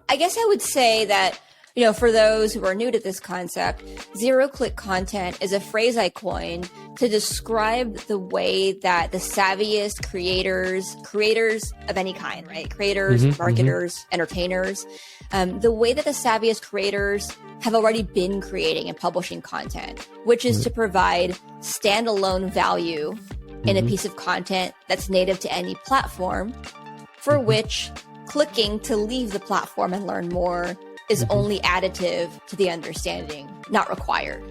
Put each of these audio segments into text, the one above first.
I guess I would say that, for those who are new to this concept, zero-click content is a phrase I coined to describe the way that the savviest creators of any kind, right? Creators, marketers, entertainers, the way that the savviest creators have already been creating and publishing content, which is to provide standalone value in a piece of content that's native to any platform, for which clicking to leave the platform and learn more is only additive to the understanding, not required.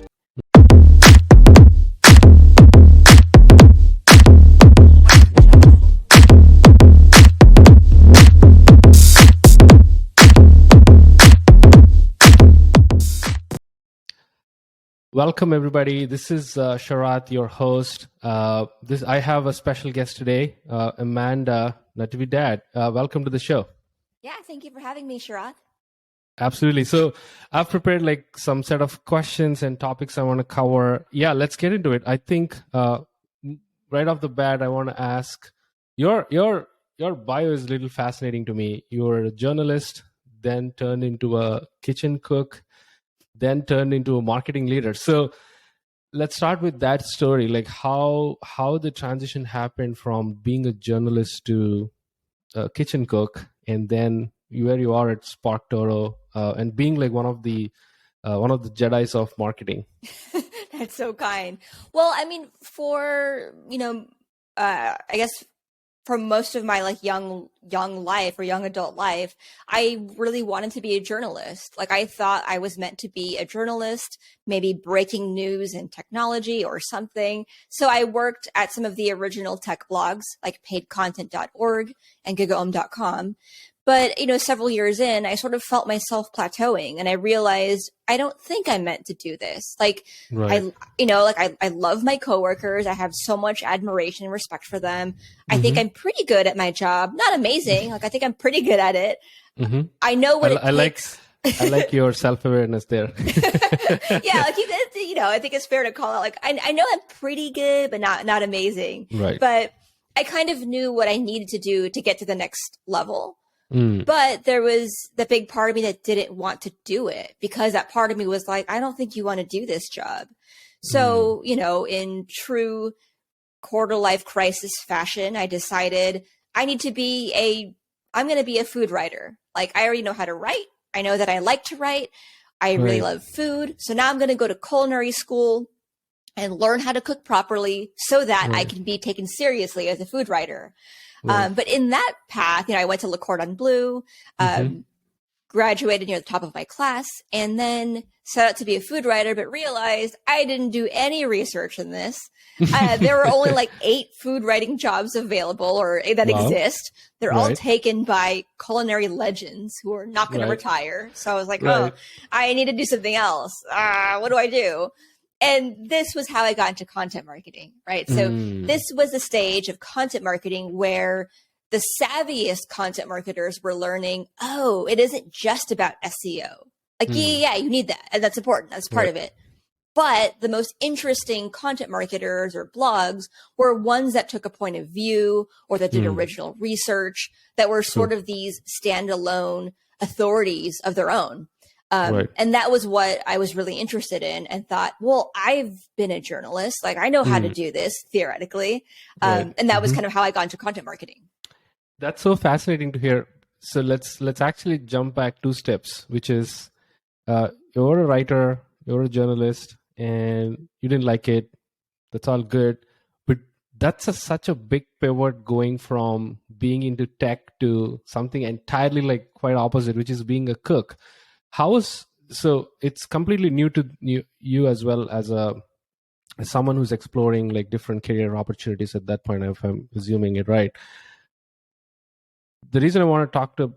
Welcome, everybody. This is Sharath, your host. I have a special guest today, Amanda Natividad. Welcome to the show. Yeah, thank you for having me, Sharath. Absolutely. So I've prepared some set of questions and topics I want to cover. Yeah, let's get into it. I think right off the bat, I want to ask, your bio is a little fascinating to me. You're a journalist, then turned into a kitchen cook, then turned into a marketing leader. So let's start with that story, like how the transition happened from being a journalist to a kitchen cook, and then where you are at SparkToro, and being like one of the Jedis of marketing. That's so kind. Well, I mean, I guess for most of my young life or young adult life, I really wanted to be a journalist. Like, I thought I was meant to be a journalist, maybe breaking news in technology or something. So I worked at some of the original tech blogs like paidcontent.org and gigaom.com. But, several years in, I sort of felt myself plateauing, and I realized I don't think I'm meant to do this. Right. I love my coworkers. I have so much admiration and respect for them. I think I'm pretty good at my job. Not amazing. I think I'm pretty good at it. I know what it takes. I like your self-awareness there. Yeah. I think it's fair to call out, I know I'm pretty good, but not amazing. Right. But I kind of knew what I needed to do to get to the next level. But there was the big part of me that didn't want to do it, because that part of me was like, I don't think you want to do this job. So, in true quarter life crisis fashion, I decided I'm going to be a food writer. I already know how to write. I know that I like to write. I really love food. So now I'm going to go to culinary school and learn how to cook properly so that I can be taken seriously as a food writer. But in that path, I went to Le Cordon Bleu, graduated near the top of my class, and then set out to be a food writer, but realized I didn't do any research in this. There were only 8 food writing jobs available or that exist. They're all taken by culinary legends who are not going to retire. So I was like, I need to do something else. What do I do? And this was how I got into content marketing, right? So this was the stage of content marketing where the savviest content marketers were learning, it isn't just about SEO. You need that. And that's important. That's part of it. But the most interesting content marketers or blogs were ones that took a point of view or that did original research, that were sort of these standalone authorities of their own. And that was what I was really interested in, and thought, well, I've been a journalist. I know how to do this theoretically. And that was kind of how I got into content marketing. That's so fascinating to hear. So let's actually jump back 2 steps, which is you're a writer, you're a journalist, and you didn't like it. That's all good. But that's such a big pivot, going from being into tech to something entirely quite opposite, which is being a cook. So it's completely new to you as well, as someone who's exploring different career opportunities at that point, if I'm assuming it right. The reason I want to talk to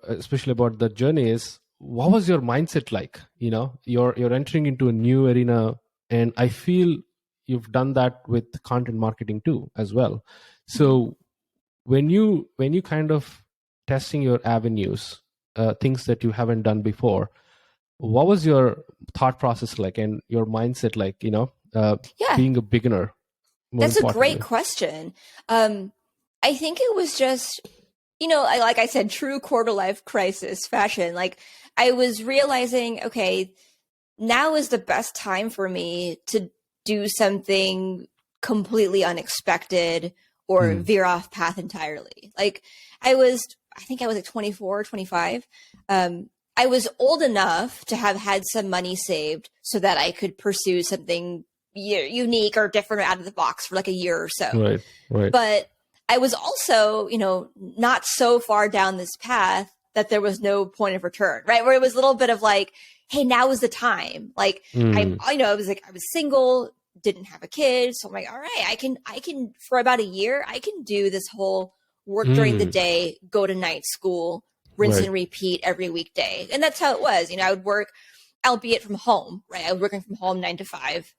especially about the journey is, what was your mindset like? You're entering into a new arena, and I feel you've done that with content marketing too as well. So when you kind of testing your avenues, things that you haven't done before, what was your thought process like, and your mindset like, being a beginner? That's a great question. I think it was just like I said, true quarter life crisis fashion. Like I was realizing, okay, now is the best time for me to do something completely unexpected or veer off path entirely. Like I think I was like 24, 25. I was old enough to have had some money saved so that I could pursue something unique or different out of the box for like a year or so. Right. But I was also, not so far down this path that there was no point of return, right? Where it was a little bit of like, hey, now is the time. Like I was single, didn't have a kid. So I'm like, all right, I can for about a year, I can do this whole work during the day, go to night school, rinse and repeat every weekday. And that's how it was. I would work, albeit from home, right? I was working from home 9 to 5,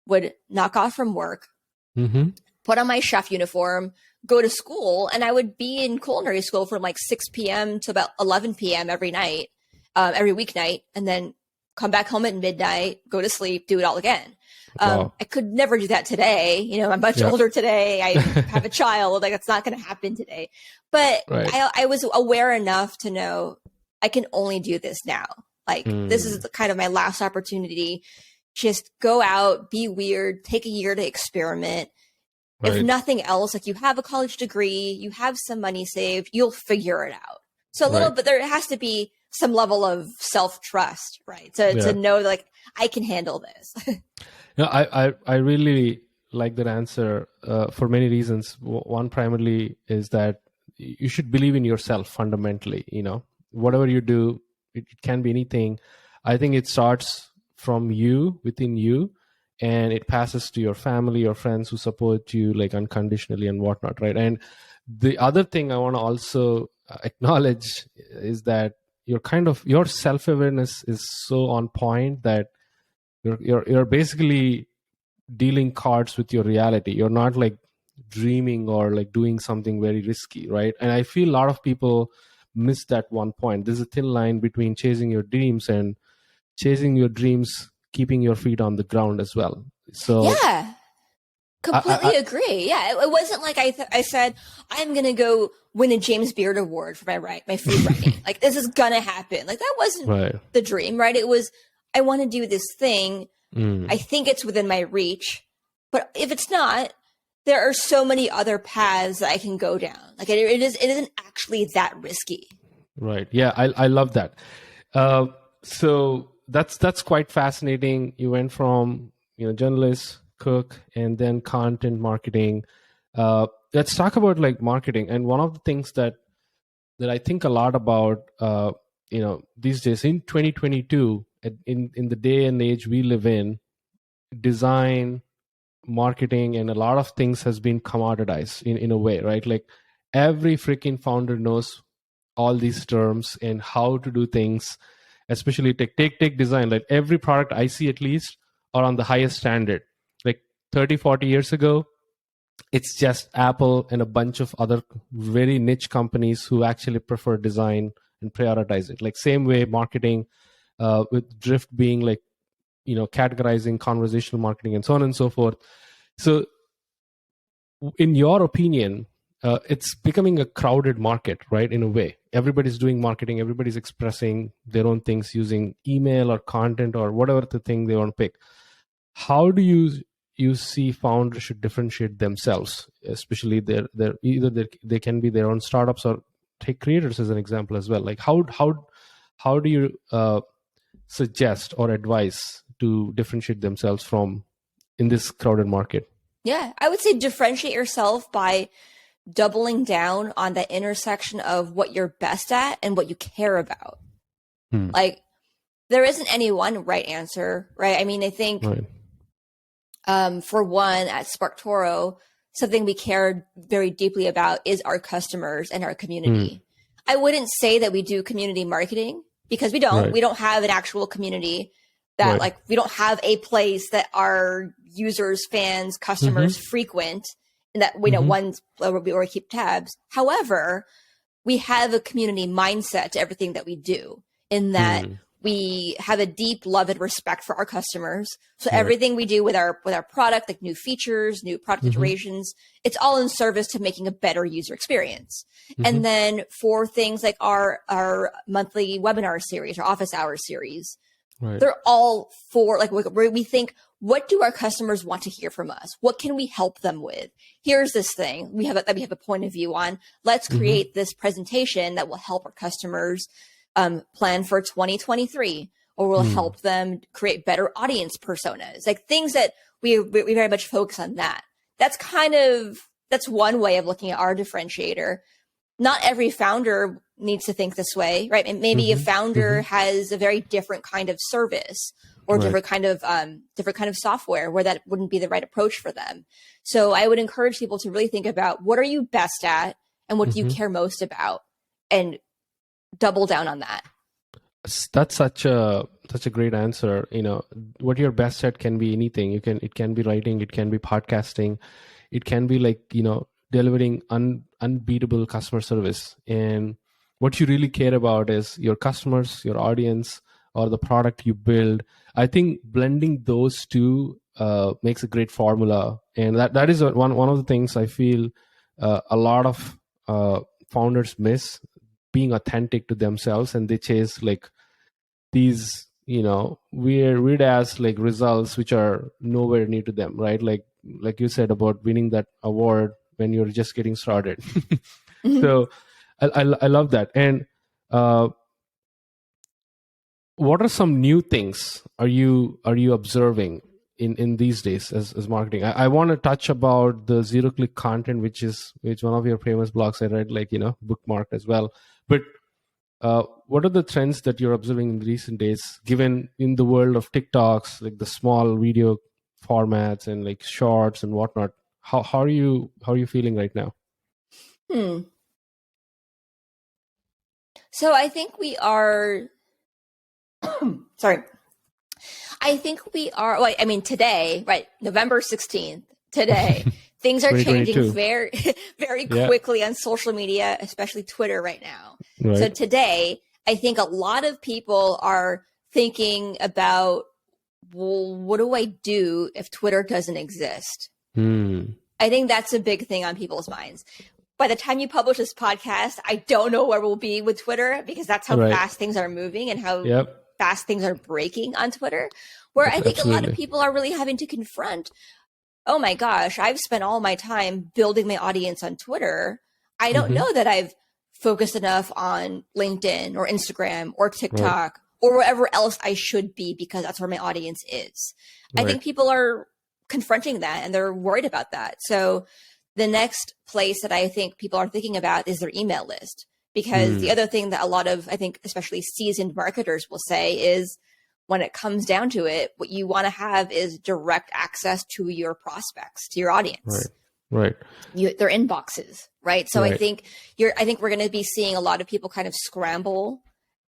would knock off from work, put on my chef uniform, go to school, and I would be in culinary school from like 6 p.m. to about 11 p.m. every night, every weeknight, and then come back home at midnight, go to sleep, do it all again. Wow. I could never do that today. I'm much older today. I have a child. Like, it's not going to happen today. But I was aware enough to know I can only do this now. Like, this is kind of my last opportunity. Just go out, be weird, take a year to experiment. If nothing else, like you have a college degree, you have some money saved, you'll figure it out. So a little bit, there has to be some level of self-trust, right? To know that, like, I can handle this. I really like that answer for many reasons. One primarily is that you should believe in yourself fundamentally. Whatever you do, it can be anything. I think it starts from you, within you, and it passes to your family, your friends who support you like unconditionally and whatnot, right? And the other thing I want to also acknowledge is that your self-awareness is so on point that you're basically dealing cards with your reality. You're not like dreaming or like doing something very risky, right? And I feel a lot of people miss that one point. There's a thin line between chasing your dreams and chasing your dreams, keeping your feet on the ground as well. So yeah, completely agree. Yeah, it wasn't like I said I'm gonna go win a James Beard Award for my food writing. Like, this is gonna happen. Like, that wasn't the dream, right? It was, I want to do this thing. I think it's within my reach, but if it's not, there are so many other paths that I can go down. Like, it isn't actually that risky. Right. Yeah, I love that. So that's quite fascinating. You went from journalist, cook, and then content marketing. Let's talk about like marketing. And one of the things that I think a lot about, these days in 2022, in the day and age we live in, design, marketing, and a lot of things has been commoditized in a way, right? Like, every freaking founder knows all these terms and how to do things, especially take design. Like, every product I see at least are on the highest standard. Like 30, 40 years ago, it's just Apple and a bunch of other very niche companies who actually prefer design and prioritize it. Like, same way marketing, with Drift being like, categorizing conversational marketing and so on and so forth. So in your opinion, it's becoming a crowded market, right? In a way, everybody's doing marketing, everybody's expressing their own things using email or content or whatever the thing they want to pick. How do you see founders should differentiate themselves, especially they can be their own startups, or take creators as an example as well. Like, how do you suggest or advise to differentiate themselves from in this crowded market? Yeah, I would say differentiate yourself by doubling down on the intersection of what you're best at and what you care about. Like, there isn't any one right answer, right? I mean, I think for one, at SparkToro, something we care very deeply about is our customers and our community. I wouldn't say that we do community marketing, because we don't. We don't have an actual community that like, we don't have a place that our users, fans, customers frequent, and that we know ones where we keep tabs. However, we have a community mindset to everything that we do, in that We have a deep love and respect for our customers. So Right. everything we do with our product, like new features, new product iterations, it's all in service to making a better user experience. And then for things like our monthly webinar series or office hours series, Right. they're all for like we think, what do our customers want to hear from us? What can we help them with? Here's this thing we have a point of view on. Let's create this presentation that will help our customers plan for 2023, or will help them create better audience personas, like things that we very much focus on that. That's one way of looking at our differentiator. Not every founder needs to think this way, right? And maybe a founder has a very different kind of service or different kind of software where that wouldn't be the right approach for them. So I would encourage people to really think about, what are you best at and what do you care most about, and double down on that. That's such a great answer. What you're best at can be anything. It can be writing, it can be podcasting, it can be like, delivering unbeatable customer service. And what you really care about is your customers, your audience, or the product you build. I think blending those two makes a great formula. And that is one of the things I feel a lot of founders miss, being authentic to themselves, and they chase like these, weird ass like results which are nowhere near to them, right? Like you said about winning that award when you're just getting started. So I love that. And what are some new things are you observing in these days as marketing? I want to touch about the zero-click content, which one of your famous blogs I read, bookmarked as well. But what are the trends that you're observing in recent days, given in the world of TikToks, like the small video formats and like shorts and whatnot? How are you feeling right now? So I think we are. Sorry. I think we are. Well, I mean, today, right? November 16th. Today, things are changing very, very quickly on social media, especially Twitter right now. Right. So today, I think a lot of people are thinking about, well, what do I do if Twitter doesn't exist? I think that's a big thing on people's minds. By the time you publish this podcast, I don't know where we'll be with Twitter, because that's how fast things are moving and how fast things are breaking on Twitter, where I think a lot of people are really having to confront, oh my gosh, I've spent all my time building my audience on Twitter. I don't know that I've focused enough on LinkedIn or Instagram or TikTok or wherever else I should be, because that's where my audience is. I think people are confronting that and they're worried about that. So the next place that I think people are thinking about is their email list, because the other thing that a lot of, I think, especially seasoned marketers will say is, when it comes down to it, what you want to have is direct access to your prospects, to your audience, their inboxes, right? So I think we're going to be seeing a lot of people kind of scramble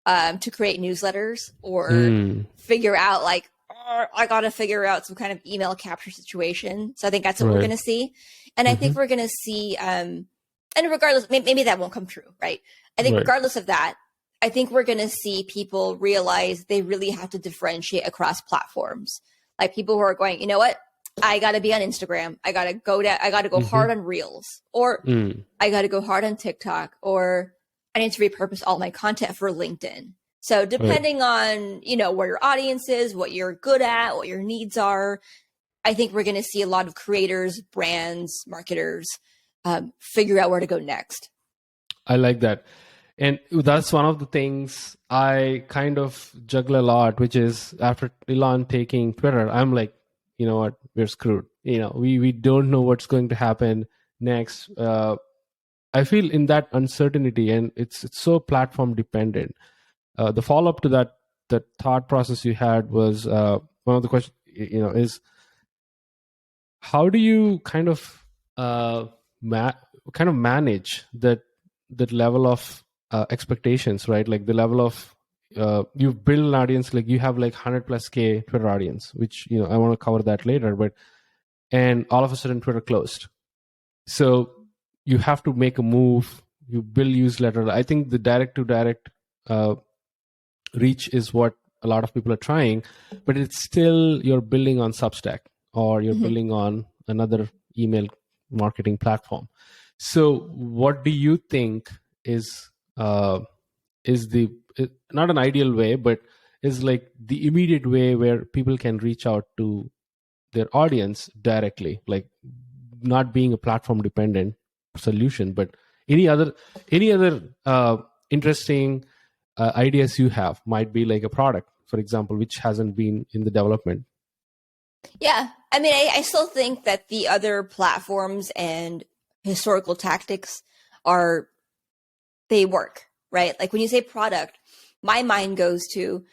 to create newsletters or figure out like, oh, I got to figure out some kind of email capture situation. So I think that's what we're going to see. And I think we're going to see, and regardless, maybe that won't come true, right? I think regardless of that, I think we're going to see people realize they really have to differentiate across platforms. Like people who are going, you know what? I got to be on Instagram. I got to go hard on Reels, or I got to go hard on TikTok, or I need to repurpose all my content for LinkedIn. So depending on, where your audience is, what you're good at, what your needs are, I think we're going to see a lot of creators, brands, marketers figure out where to go next. I like that. And that's one of the things I kind of juggle a lot, which is after Elon taking Twitter, I'm like, you know what, we're screwed. We don't know what's going to happen next. I feel in that uncertainty, and it's so platform dependent. The follow up to that thought process you had was one of the questions, is how do you kind of manage that level of expectations, right? Like the level of you build an audience, like you have like 100+K Twitter audience, which I want to cover that later, and all of a sudden Twitter closed. So you have to make a move. You build newsletter. I think the direct to direct reach is what a lot of people are trying, but it's still you're building on Substack or you're building on another email marketing platform. So what do you think is the not an ideal way, but is like the immediate way where people can reach out to their audience directly, like not being a platform dependent solution, but any other interesting ideas you have? Might be like a product, for example, which hasn't been in the development. Yeah. I mean, I still think that the other platforms and historical tactics they work, right? Like when you say product, my mind goes to,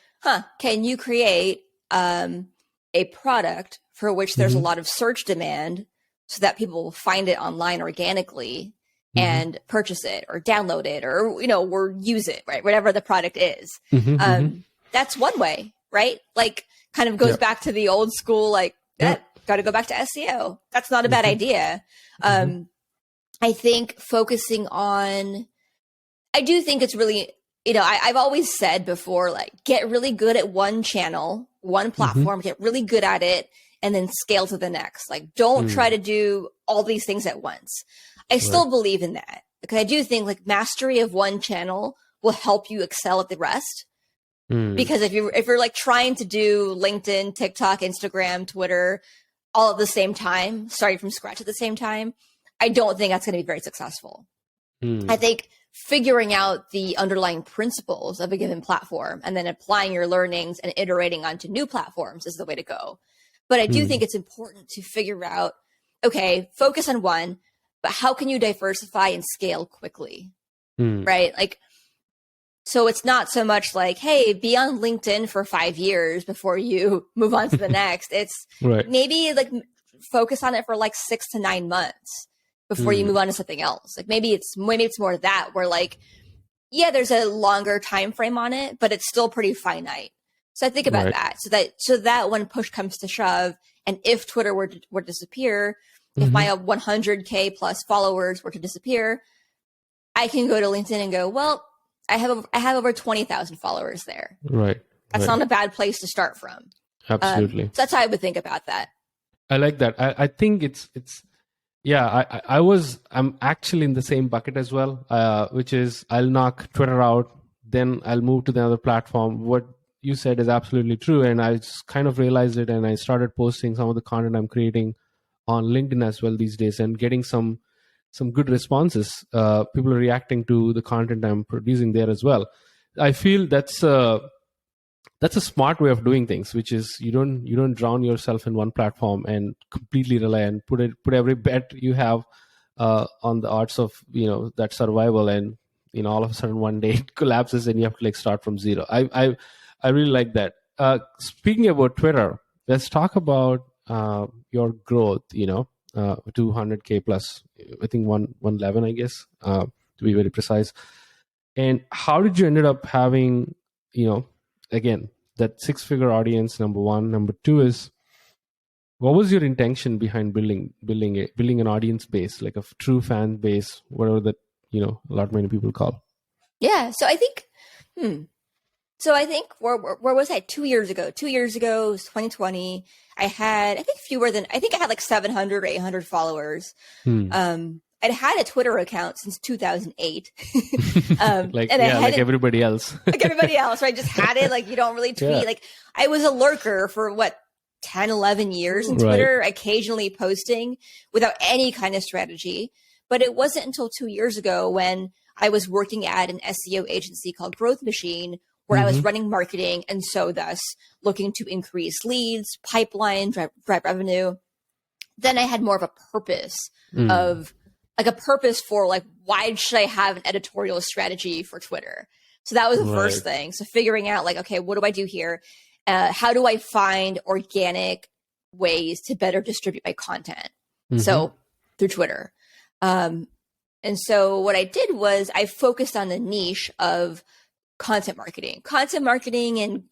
can you create a product for which there's a lot of search demand so that people will find it online organically and purchase it or download it or, or use it, right? Whatever the product is. That's one way, right? Like kind of goes back to the old school, like, got to go back to SEO. That's not a bad idea. I think focusing on, I do think it's really, I've always said before, like, get really good at one channel, one platform, get really good at it, and then scale to the next. Like, don't try to do all these things at once. I still believe in that because I do think like mastery of one channel will help you excel at the rest. Because if you're like trying to do LinkedIn, TikTok, Instagram, Twitter, all at the same time, starting from scratch at the same time, I don't think that's going to be very successful. I think figuring out the underlying principles of a given platform and then applying your learnings and iterating onto new platforms is the way to go. But I do think it's important to figure out, okay, focus on one, but how can you diversify and scale quickly, right? Like, so it's not so much like, hey, be on LinkedIn for 5 years before you move on to the next. It's maybe like focus on it for like 6 to 9 months before you move on to something else. Like maybe it's more that where like, yeah, there's a longer time frame on it, but it's still pretty finite. So I think about that. So that when push comes to shove, and if Twitter were to disappear, if my 100K plus followers were to disappear, I can go to LinkedIn and go, well, I have over 20,000 followers there. Right. That's not a bad place to start from. Absolutely. So that's how I would think about that. I like that. I think it's I'm actually in the same bucket as well, which is I'll knock Twitter out, then I'll move to the other platform. What you said is absolutely true. And I just kind of realized it, and I started posting some of the content I'm creating on LinkedIn as well these days and getting some good responses. People are reacting to the content I'm producing there as well. I feel that's a smart way of doing things, which is you don't drown yourself in one platform and completely rely and put every bet you have on the odds of that survival, and all of a sudden one day it collapses and you have to like start from zero. I really like that. Speaking about Twitter, let's talk about your growth. 200K plus, I think 111, I guess, to be very precise. And how did you ended up having, again, that 6-figure audience? Number one. Number two is, what was your intention behind building an audience base, like a true fan base, whatever that many people call? Yeah. So I think, where was I? 2 years ago? 2 years ago, 2020. I had like 700 or 800 followers. I'd had a Twitter account since 2008. Like everybody else. Like everybody else, right? Just had it. Like you don't really tweet. Yeah. Like I was a lurker for 10, 11 years in Twitter, occasionally posting without any kind of strategy. But it wasn't until 2 years ago when I was working at an SEO agency called Growth Machine, where I was running marketing and so thus looking to increase leads, pipeline, drive revenue. Then I had more of a purpose for why should I have an editorial strategy for Twitter? So that was the first thing. So figuring out okay, what do I do here? How do I find organic ways to better distribute my content? So through Twitter. And so what I did was I focused on the niche of content marketing and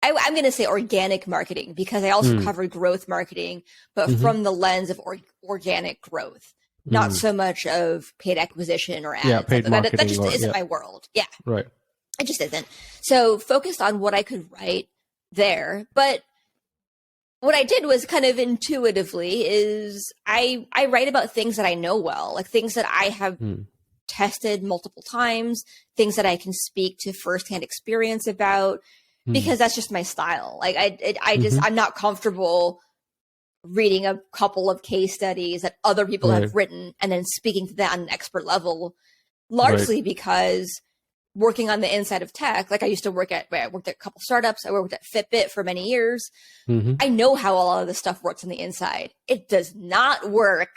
I'm going to say organic marketing because I also covered growth marketing, but from the lens of organic growth, not so much of paid acquisition or ads. Yeah, paid marketing. That just isn't my world. Yeah. Right. It just isn't. So focused on what I could write there. But what I did was kind of intuitively is I write about things that I know well, like things that I have tested multiple times, things that I can speak to firsthand experience about, because that's just my style. Like I'm not comfortable reading a couple of case studies that other people have written and then speaking to that on an expert level, largely because working on the inside of tech, like I worked at a couple startups. I worked at Fitbit for many years. I know how a lot of this stuff works on the inside. It does not work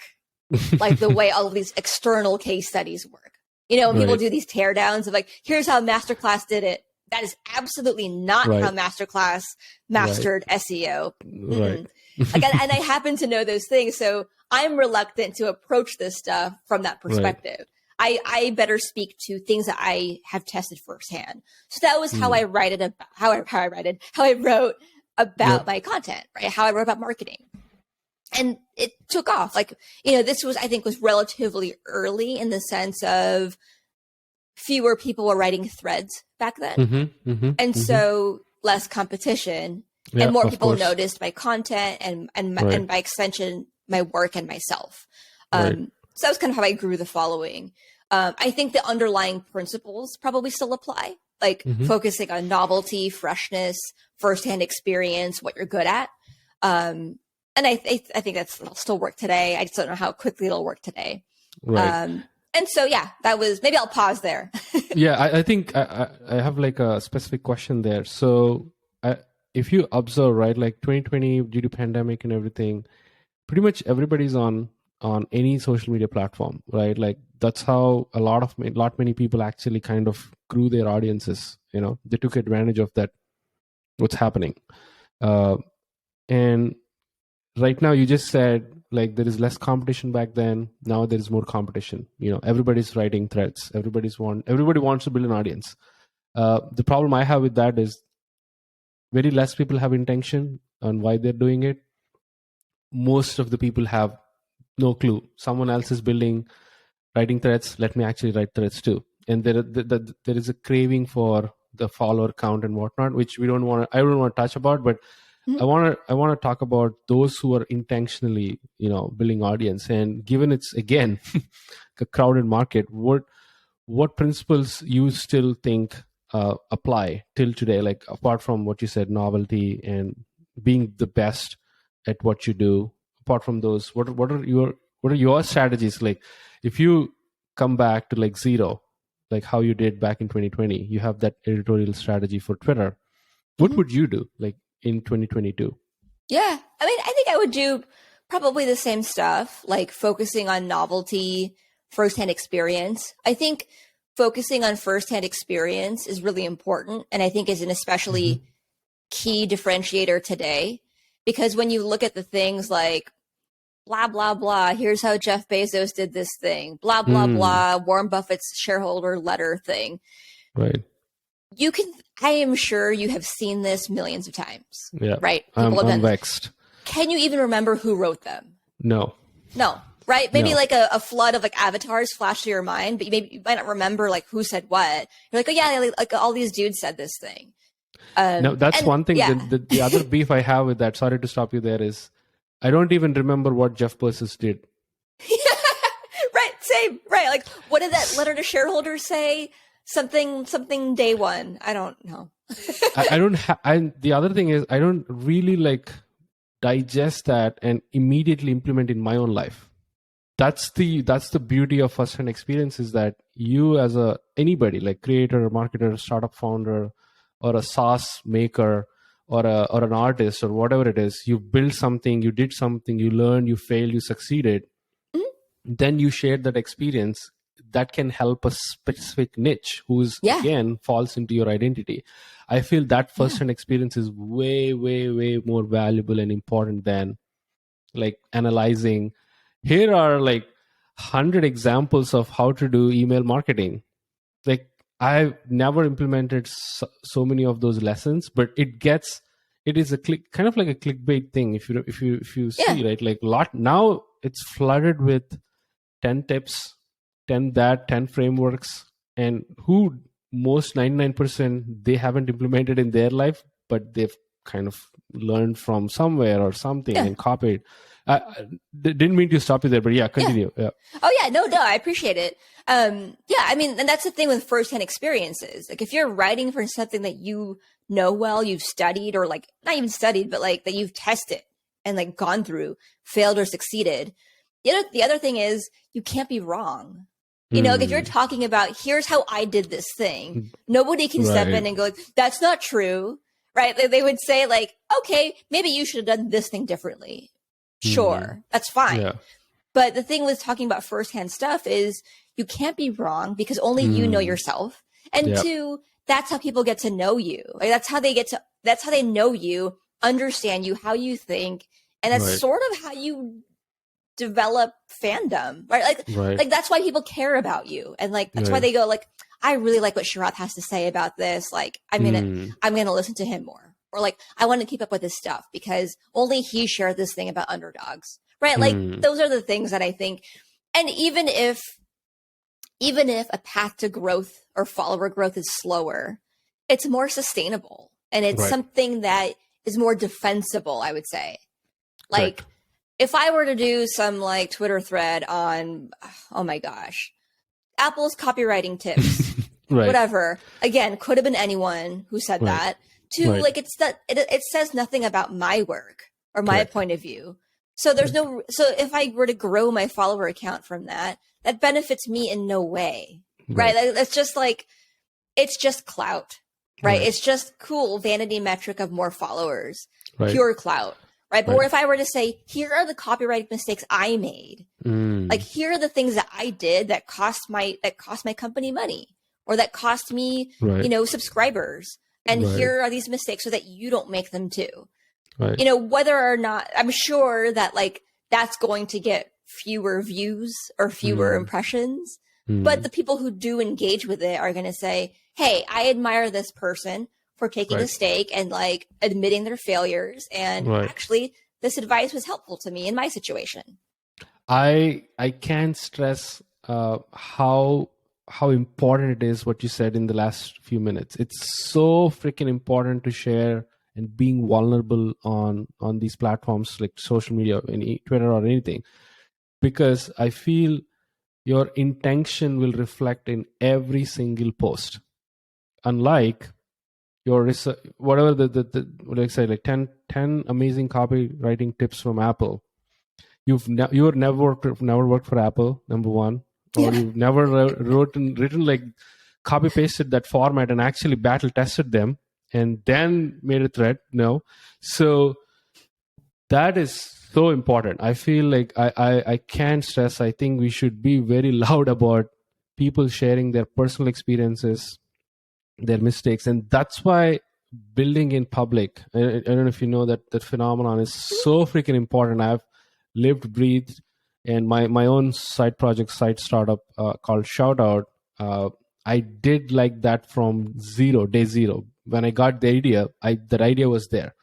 like the way all of these external case studies work. You know, when people do these teardowns of like, here's how Masterclass did it. That is absolutely not how Masterclass mastered SEO. Like, and I happen to know those things. So I'm reluctant to approach this stuff from that perspective. I better speak to things that I have tested firsthand. So that was how I wrote about my content, right? How I wrote about marketing. And it took off. Like, you know, this was, I think, was relatively early in the sense of fewer people were writing threads back then. And so less competition and more people noticed my content and by extension, my work and myself. So that was kind of how I grew the following. I think the underlying principles probably still apply, like focusing on novelty, freshness, firsthand experience, what you're good at. And I think that'll still work today. I just don't know how quickly it'll work today. And so, that was, maybe I'll pause there. I think I have like a specific question there. So if you observe, right, like 2020 due to pandemic and everything, pretty much everybody's on any social media platform, right? Like that's how many people actually kind of grew their audiences. You know, they took advantage of that, what's happening. And right now you just said like there is less competition back then. Now there is more competition. You know, everybody's writing threads. Everybody wants to build an audience. The problem I have with that is very less people have intention on why they're doing it. Most of the people have no clue. Someone else is writing threads. Let me actually write threads too. And there is a craving for the follower count and whatnot, which I don't want to touch about, but I want to talk about those who are intentionally, you know, building audience. And given it's again a crowded market, what principles you still think apply till today? Like apart from what you said, novelty and being the best at what you do. Apart from those, what are your strategies? Like if you come back to like zero, like how you did back in 2020, you have that editorial strategy for Twitter. What would you do like in 2022? Yeah. I mean, I think I would do probably the same stuff, like focusing on novelty, firsthand experience. I think focusing on firsthand experience is really important. And I think is an especially key differentiator today, because when you look at the things like blah, blah, blah, here's how Jeff Bezos did this thing, blah, blah, blah, Warren Buffett's shareholder letter thing. Right. I am sure you have seen this millions of times. Yeah. Right? I'm vexed. Can you even remember who wrote them? No. Right? Maybe like a flood of like avatars flash through your mind, but you might not remember like who said what. You're like, oh yeah, like all these dudes said this thing. No, that's one thing. Yeah. The other beef I have with that, sorry to stop you there, is I don't even remember what Jeff Bezos did. Right, same. Right, like what did that letter to shareholders say? Something day one. I don't know. The other thing is I don't really like digest that and immediately implement in my own life. That's the beauty of first-hand experience, is that you as anybody like creator, marketer, startup founder, or a SaaS maker, or an artist, or whatever it is, you build something, you did something, you learned, you failed, you succeeded. Then you share that experience that can help a specific niche who's again falls into your identity. I feel that first-hand experience is way, way, way more valuable and important than like analyzing. Here are like 100 examples of how to do email marketing. Like I've never implemented so many of those lessons, but it is kind of like a clickbait thing. If you see, right, like now it's flooded with 10 tips, 10 frameworks, and who most 99% they haven't implemented in their life, but they've kind of learned from somewhere or something and copied. Didn't mean to stop you there, but continue. Yeah. Oh yeah, no, I appreciate it. I mean, and that's the thing with firsthand experiences. Like if you're writing for something that you know well, you've studied, or like not even studied, but like that you've tested and like gone through, failed or succeeded. The other thing is you can't be wrong. You know, like if you're talking about here's how I did this thing, nobody can step in and go, that's not true. Right? They would say like, okay, maybe you should have done this thing differently. Sure, that's fine. Yeah. But the thing with talking about firsthand stuff is you can't be wrong because only you know yourself. And two, that's how people get to know you. Like that's how they know you, understand you, how you think. And that's sort of how you develop fandom, right? Like that's why people care about you. And like, that's why they go like, I really like what Sharath has to say about this. Like, I'm going to listen to him more. Or like, I want to keep up with his stuff because only he shared this thing about underdogs, right? Like those are the things that I think. And even if a path to growth or follower growth is slower, it's more sustainable and it's something that is more defensible, I would say. Like if I were to do some like Twitter thread on, oh my gosh, Apple's copywriting tips, whatever. Again, could have been anyone who said that. Like it says nothing about my work or my point of view. So there's so if I were to grow my follower account from that benefits me in no way. Right. That's just like, it's just clout, right? It's just cool vanity metric of more followers, pure clout. Right. But if I were to say, here are the copyright mistakes I made, like here are the things that I did that cost my company money or that cost me, subscribers. And here are these mistakes so that you don't make them too. You know, whether or not I'm sure that like that's going to get fewer views or fewer impressions, but the people who do engage with it are going to say, hey, I admire this person for taking a stake and like admitting their failures. And actually this advice was helpful to me in my situation. I can't stress how important it is what you said in the last few minutes. It's so freaking important to share and being vulnerable on these platforms like social media, any Twitter or anything, because I feel your intention will reflect in every single post. Unlike your research, whatever what I say, like 10 amazing copywriting tips from Apple. You've never worked for Apple, number one. Or you've never written like copy pasted that format and actually battle tested them and then made a thread. No. So that is so important. I feel like I can't stress. I think we should be very loud about people sharing their personal experiences, their mistakes. And that's why building in public, I don't know if you know that phenomenon is so freaking important. I've lived, breathed, and my own side startup called Shoutout, I did like that from day zero. When I got the idea, that idea was there.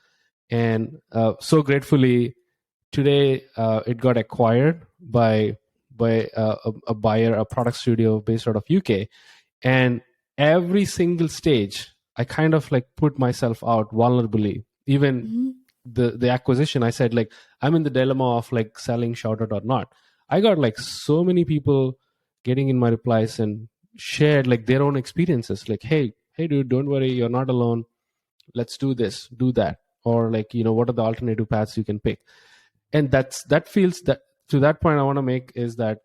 And so gratefully, today it got acquired by a buyer, a product studio based out of UK. And every single stage, I kind of like put myself out vulnerably. Even the acquisition, I said like, I'm in the dilemma of like selling Shoutout or not. I got like so many people getting in my replies and shared like their own experiences. Like, hey dude, don't worry, you're not alone. Let's do this, do that. Or like, what are the alternative paths you can pick? And that feels that to that point I want to make is that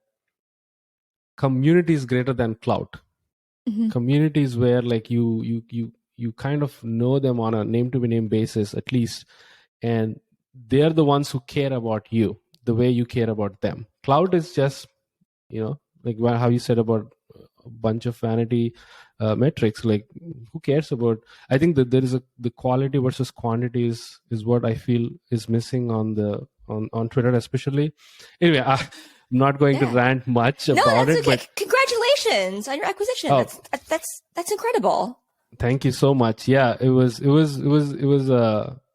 community is greater than clout. Communities where like you kind of know them on a name to name basis at least, and they're the ones who care about you the way you care about them. Cloud is just, like how you said about a bunch of vanity metrics. Like, who cares about? I think that there is the quality versus quantity is what I feel is missing on Twitter, especially. Anyway, I'm not going to rant much about it. Okay. But congratulations on your acquisition. Oh, that's incredible. Thank you so much. Yeah, it was.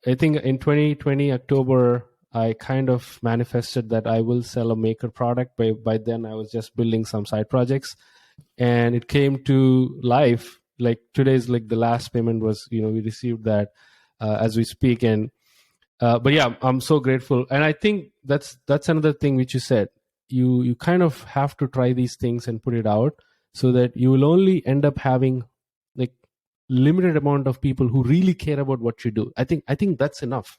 I think in 2020 October, I kind of manifested that I will sell a maker product. By then, I was just building some side projects, and it came to life like today's like the last payment was, we received that as we speak. And but yeah, I'm so grateful. And I think that's another thing which you said. You kind of have to try these things and put it out, so that you will only end up having like limited amount of people who really care about what you do. I think that's enough.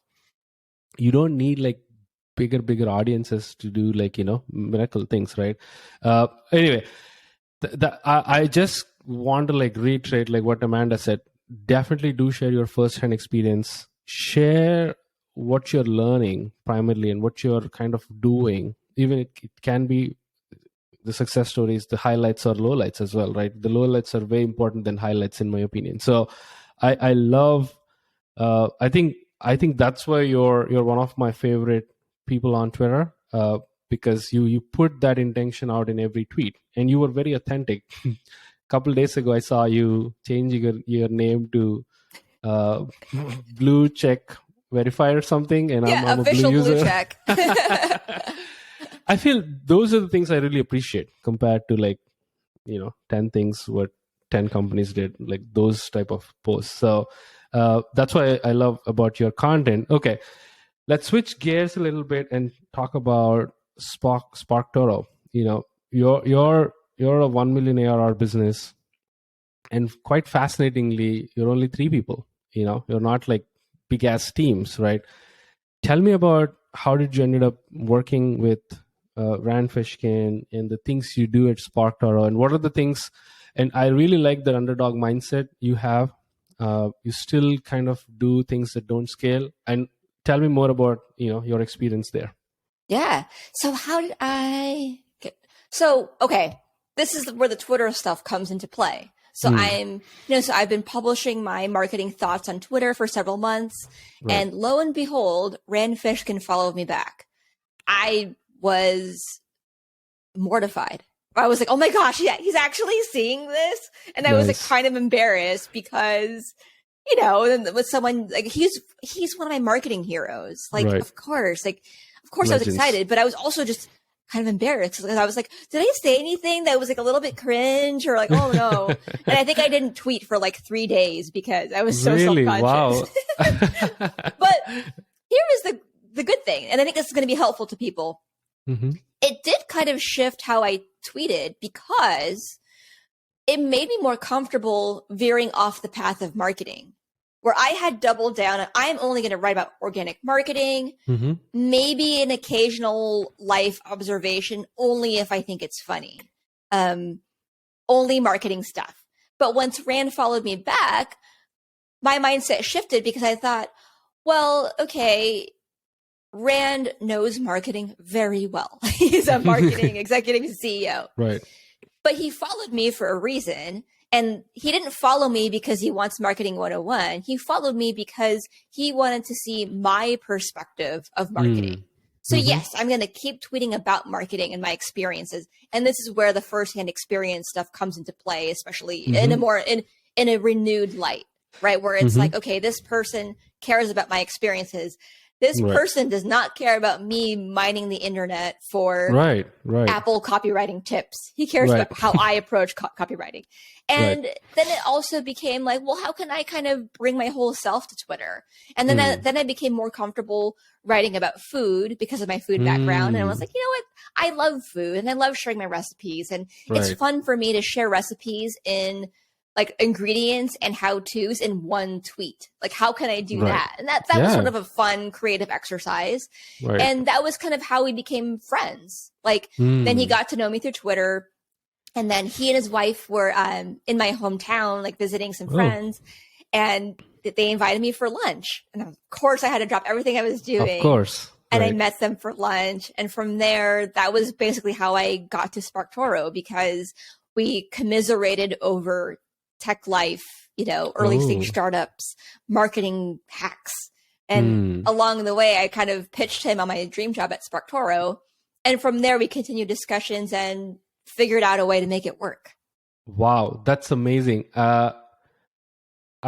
You don't need like bigger audiences to do like miracle things, right? Anyway, I just want to like reiterate like what Amanda said. Definitely do share your first-hand experience. Share what you're learning primarily and what you're kind of doing. Even it can be the success stories, the highlights or lowlights as well, right? The lowlights are way important than highlights, in my opinion. So I love. I think that's why you're one of my favorite people on Twitter, because you put that intention out in every tweet, and you were very authentic. A couple days ago, I saw you changing your name to Blue Check Verify or something, and yeah, I'm a official blue user. Blue Check. I feel those are the things I really appreciate compared to like 10 things what 10 companies did, like those type of posts. So that's why I love about your content. Okay, let's switch gears a little bit and talk about SparkToro. You're a 1 million ARR business, and quite fascinatingly, you're only 3 people. You're not like big ass teams, right? Tell me about how did you ended up working with Rand Fishkin and the things you do at SparkToro, and what are the things. And I really like that underdog mindset you have. You still kind of do things that don't scale. And tell me more about your experience there. Yeah. So how did I get? So okay, this is where the Twitter stuff comes into play. So so I've been publishing my marketing thoughts on Twitter for several months, Right. and lo and behold, Rand Fishkin followed me back. I was mortified. I was like, oh my gosh, yeah, he's actually seeing this. And I was like kind of embarrassed because, with someone like he's one of my marketing heroes. Like, Right. of course Legends. I was excited, but I was also just kind of embarrassed because I was like, did I say anything that was like a little bit cringe or like, oh no. And I think I didn't tweet for like 3 days because I was so self-conscious. Wow. But here is the good thing, and I think this is going to be helpful to people. Mm-hmm. It did kind of shift how I tweeted because it made me more comfortable veering off the path of marketing, where I had doubled down on I'm only going to write about organic marketing, maybe an occasional life observation, only if I think it's funny, only marketing stuff. But once Rand followed me back, my mindset shifted because I thought, well, okay, Rand knows marketing very well. He's a marketing executive CEO. Right. But he followed me for a reason. And he didn't follow me because he wants marketing 101. He followed me because he wanted to see my perspective of marketing. So yes, I'm going to keep tweeting about marketing and my experiences. And this is where the firsthand experience stuff comes into play, especially in a more in a renewed light, right? Where it's like, okay, this person cares about my experiences. This person does not care about me mining the internet for Apple copywriting tips. He cares about how I approach copywriting. And then it also became like, well, how can I kind of bring my whole self to Twitter? And then I became more comfortable writing about food because of my food background. And I was like, you know what? I love food and I love sharing my recipes. And it's fun for me to share recipes in like ingredients and how-tos in one tweet. Like, how can I do that? And that was sort of a fun, creative exercise. And that was kind of how we became friends. Like, then he got to know me through Twitter. And then he and his wife were in my hometown, like visiting some friends. And they invited me for lunch. And of course, I had to drop everything I was doing. Of course. And I met them for lunch. And from there, that was basically how I got to SparkToro, because we commiserated over tech life, early stage startups, marketing hacks. And along the way, I kind of pitched him on my dream job at SparkToro. And from there, we continued discussions and figured out a way to make it work. Wow, that's amazing. I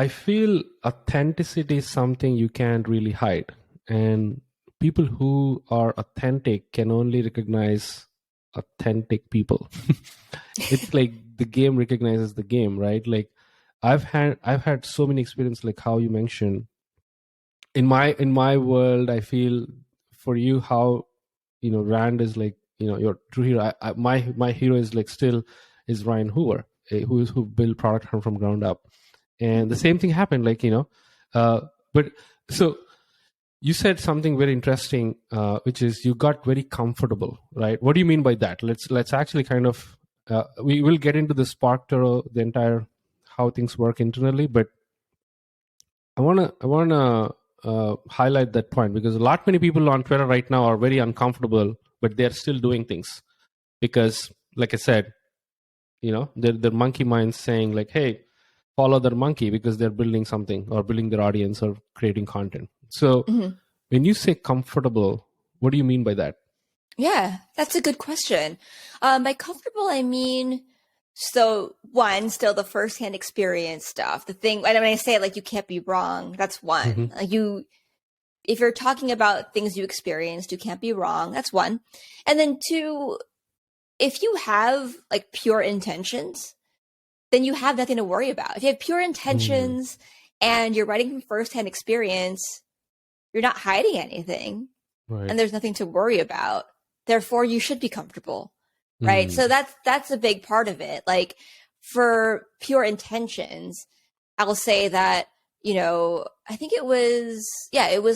feel authenticity is something you can't really hide. And people who are authentic can only recognize authentic people. It's like the game recognizes the game, right? Like I've had so many experiences, like how you mentioned. In my world, I feel for you how, Rand is like, your true hero. My hero is like still is Ryan Hoover, who built product from ground up, and the same thing happened. Like but so you said something very interesting, which is you got very comfortable, right? What do you mean by that? Let's actually kind of we will get into the SparkToro, the entire how things work internally, but I wanna highlight that point because many people on Twitter right now are very uncomfortable, but they're still doing things because, like I said, their monkey minds saying like, "Hey, follow their monkey," because they're building something or building their audience or creating content. So when you say comfortable, what do you mean by that? Yeah, that's a good question. By comfortable, I mean, so one, still the firsthand experience stuff. The thing, and when I say like you can't be wrong, that's one. Like if you're talking about things you experienced, you can't be wrong. That's one. And then two, if you have like pure intentions, then you have nothing to worry about. If you have pure intentions and you're writing from firsthand experience, you're not hiding anything, Right. and there's nothing to worry about. Therefore, you should be comfortable, right? So that's a big part of it. Like for pure intentions, I'll say that, I think it was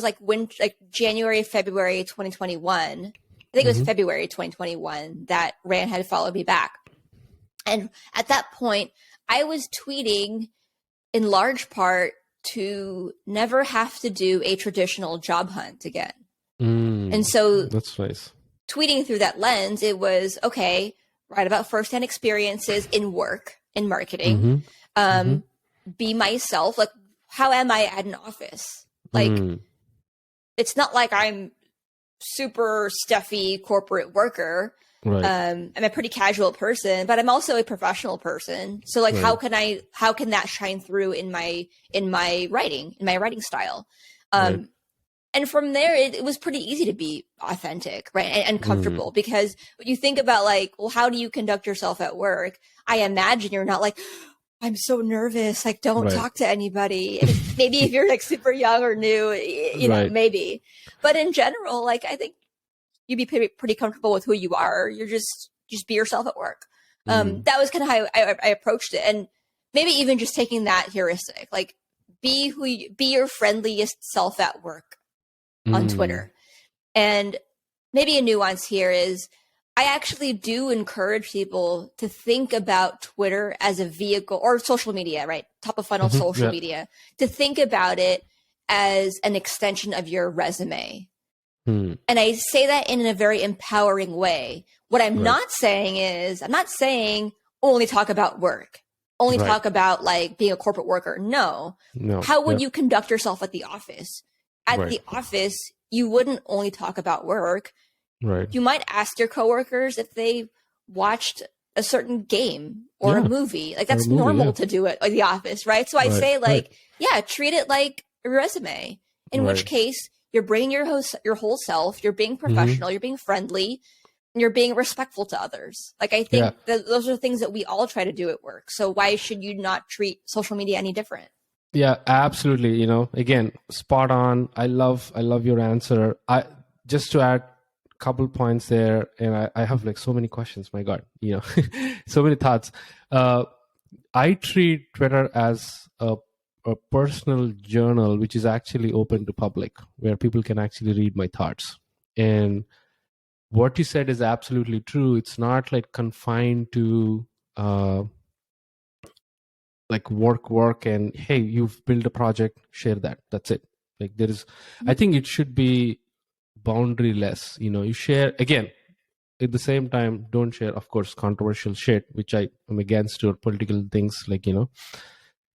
like January, February 2021. I think it was February 2021 that Rand had followed me back. And at that point, I was tweeting in large part to never have to do a traditional job hunt again. And so that's nice. Tweeting through that lens, it was, okay, write about firsthand experiences in work, in marketing, be myself. Like, how am I at an office? Like, it's not like I'm super stuffy corporate worker. Right. I'm a pretty casual person, but I'm also a professional person. So like, how can that shine through in my writing style? And from there, it was pretty easy to be authentic, right? And comfortable, because when you think about like, well, how do you conduct yourself at work? I imagine you're not like, I'm so nervous, like don't talk to anybody. Maybe if you're like super young or new, you know, maybe. But in general, like I think you'd be pretty comfortable with who you are. You're just be yourself at work. That was kind of how I approached it. And maybe even just taking that heuristic, like be your friendliest self at work on Twitter. And maybe a nuance here is I actually do encourage people to think about Twitter as a vehicle, or social media, right? Top of funnel social media, to think about it as an extension of your resume. And I say that in a very empowering way. What I'm not saying is, I'm not saying only talk about work, only talk about like being a corporate worker. No. How would you conduct yourself at the office? At the office, you wouldn't only talk about work. You might ask your coworkers if they watched a certain game or a movie. Like that's normal to do it at the office, right? So I say like, treat it like a resume. In which case, you're bringing your whole self. You're being professional. You're being friendly. And you're being respectful to others. Like I think that those are things that we all try to do at work. So why should you not treat social media any different? Yeah, absolutely. Again, spot on. I love your answer. I just to add a couple points there, and I have like so many questions. My God, so many thoughts. I treat Twitter as a personal journal, which is actually open to public, where people can actually read my thoughts. And what you said is absolutely true. It's not like confined to like work and hey, you've built a project, share that. That's it. Like there is, I think it should be boundaryless. You share again. At the same time, don't share, of course, controversial shit, which I am against, or political things. Like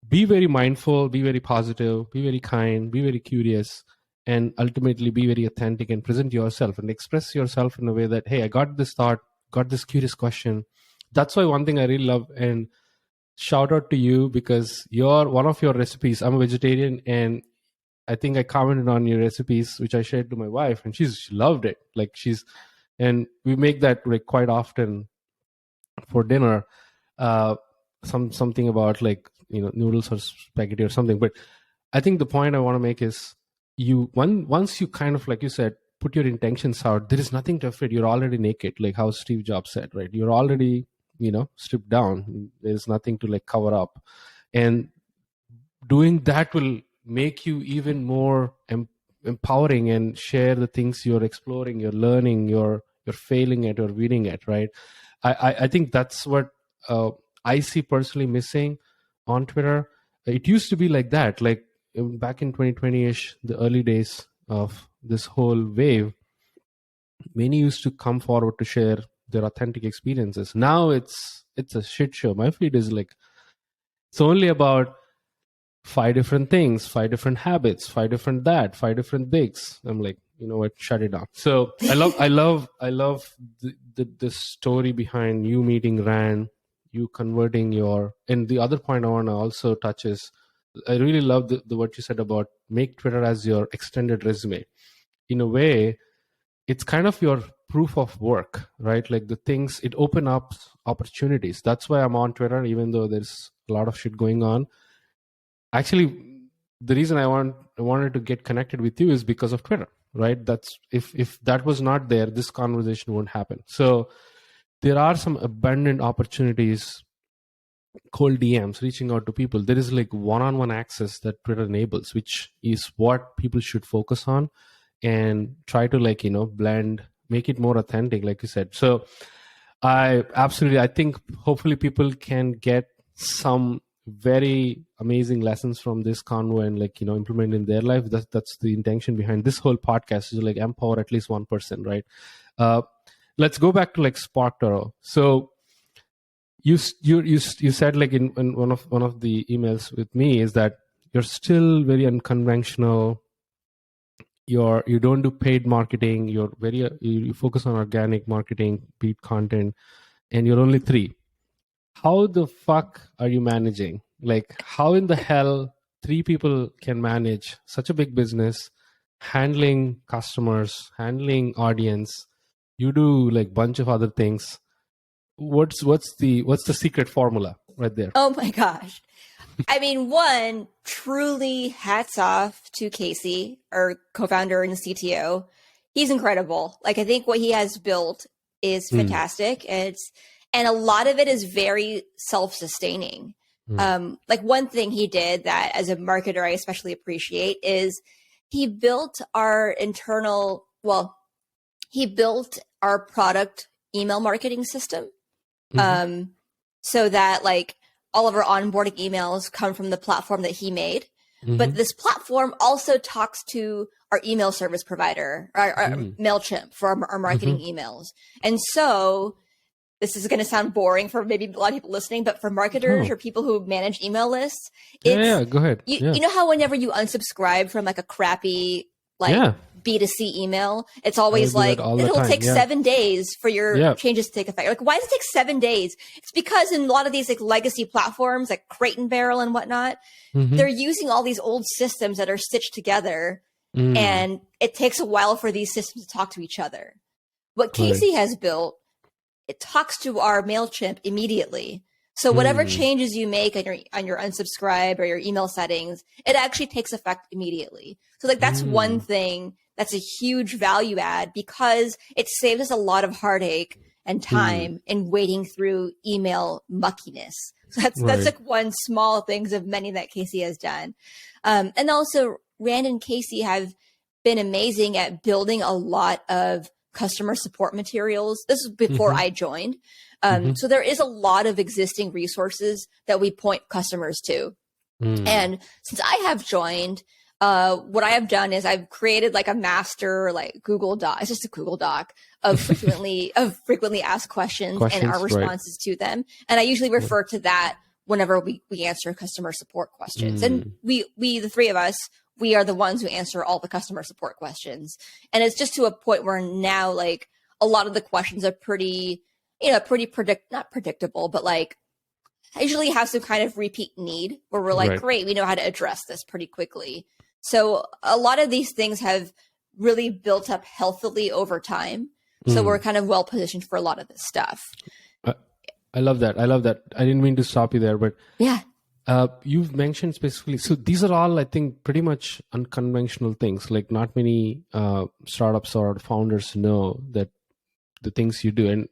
be very mindful, be very positive, be very kind, be very curious, and ultimately be very authentic and present yourself and express yourself in a way that, hey, I got this thought, got this curious question. That's why one thing I really love, and shout out to you because one of your recipes, I'm a vegetarian, and I think I commented on your recipes, which I shared to my wife, and she loved it. Like and we make that like quite often for dinner. Something about like noodles or spaghetti or something. But I think the point I want to make is once you kind of, like you said, put your intentions out, there is nothing to afraid. You're already naked, like how Steve Jobs said, right? You're already, stripped down. There's nothing to like cover up. And doing that will make you even more empowering and share the things you're exploring, you're learning, you're failing at or winning at, right? I think that's what I see personally missing on Twitter. It used to be like that, like back in 2020-ish, the early days of this whole wave, many used to come forward to share their authentic experiences. Now it's a shit show. My feed is like, it's only about 5 different things, 5 different habits, 5 different that, 5 different things. I'm like, you know what, shut it down. So I love the story behind you meeting Rand, you converting and the other point I want to also touch is, I really love the what you said about make Twitter as your extended resume. In a way, it's kind of your proof of work, right? Like the things, it open up opportunities. That's why I'm on Twitter, even though there's a lot of shit going on. Actually, the reason I wanted to get connected with you is because of Twitter, right? That's if that was not there, this conversation wouldn't happen. So there are some abundant opportunities, cold DMs, reaching out to people. There is like one-on-one access that Twitter enables, which is what people should focus on and try to like, blend, make it more authentic, like you said. So I think hopefully people can get some very amazing lessons from this convo and like, implement in their life. That's the intention behind this whole podcast, is like empower at least one person, right? Let's go back to like SparkToro. So you said like in one of the emails with me is that you're still very unconventional. You don't do paid marketing. You focus on organic marketing, paid content, and you're only 3. How the fuck are you managing? Like, how in the hell 3 people can manage such a big business, handling customers, handling audience? You do like bunch of other things. What's the secret formula right there? Oh my gosh. I mean, one, truly hats off to Casey, our co-founder and CTO. He's incredible. Like, I think what he has built is fantastic. And a lot of it is very self-sustaining. Like one thing he did that as a marketer, I especially appreciate is he built our product email marketing system. So that like all of our onboarding emails come from the platform that he made. But this platform also talks to our email service provider, our MailChimp for our marketing emails. And so this is going to sound boring for maybe a lot of people listening, but for marketers or people who manage email lists, go ahead. You know how whenever you unsubscribe from like a crappy B2C email, it's always like it'll take 7 days for your changes to take effect. Like, why does it take 7 days? It's because in a lot of these like legacy platforms like Crate and Barrel and whatnot, they're using all these old systems that are stitched together, and it takes a while for these systems to talk to each other. What Casey has built, it talks to our MailChimp immediately. So whatever changes you make on your unsubscribe or your email settings, it actually takes effect immediately. So like that's one thing that's a huge value add, because it saves us a lot of heartache and time in wading through email muckiness. So that's like one small things of many that Casey has done. And also Rand and Casey have been amazing at building a lot of customer support materials. This is before I joined. So there is a lot of existing resources that we point customers to. And since I have joined, what I have done is I've created like a master like Google Doc. It's just a Google Doc of frequently asked questions and our responses to them. And I usually refer to that whenever we answer customer support questions. And we the 3 of us, we are the ones who answer all the customer support questions. And it's just to a point where now like a lot of the questions are pretty not predictable, but like I usually have some kind of repeat need where we're like, great, we know how to address this pretty quickly. So a lot of these things have really built up healthily over time. So we're kind of well positioned for a lot of this stuff. I love that. I didn't mean to stop you there, but yeah, You've mentioned specifically, so these are all, I think, pretty much unconventional things. Like not many startups or founders know that the things you do, and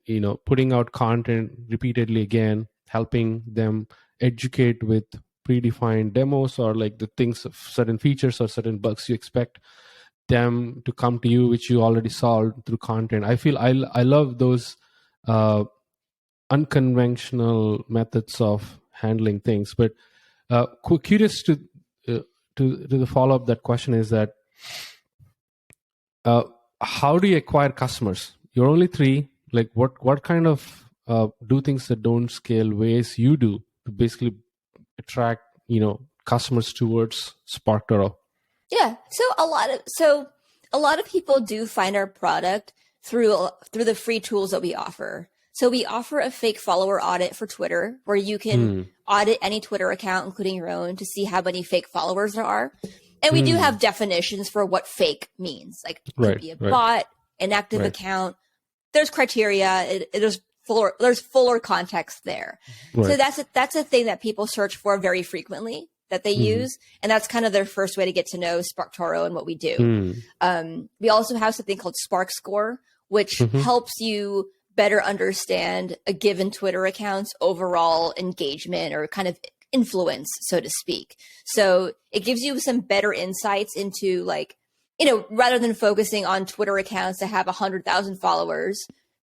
putting out content repeatedly again, helping them educate with predefined demos or like the things of certain features or certain bugs you expect them to come to you, which you already solved through content. I feel I love those unconventional methods of handling things. But curious to the follow up that question is that how do you acquire customers? You're only three. Like what kind of do things that don't scale ways you do to basically attract customers towards SparkToro? Yeah. So a lot of people do find our product through the free tools that we offer. So we offer a fake follower audit for Twitter, where you can audit any Twitter account, including your own, to see how many fake followers there are. And we do have definitions for what fake means. Like it could be a bot, an active account. There's criteria. There's fuller context there. So that's a thing that people search for very frequently, that they use. And that's kind of their first way to get to know SparkToro and what we do. We also have something called Spark Score, which helps you better understand a given Twitter account's overall engagement or kind of influence, so to speak. So it gives you some better insights into, like, rather than focusing on Twitter accounts that have 100,000 followers,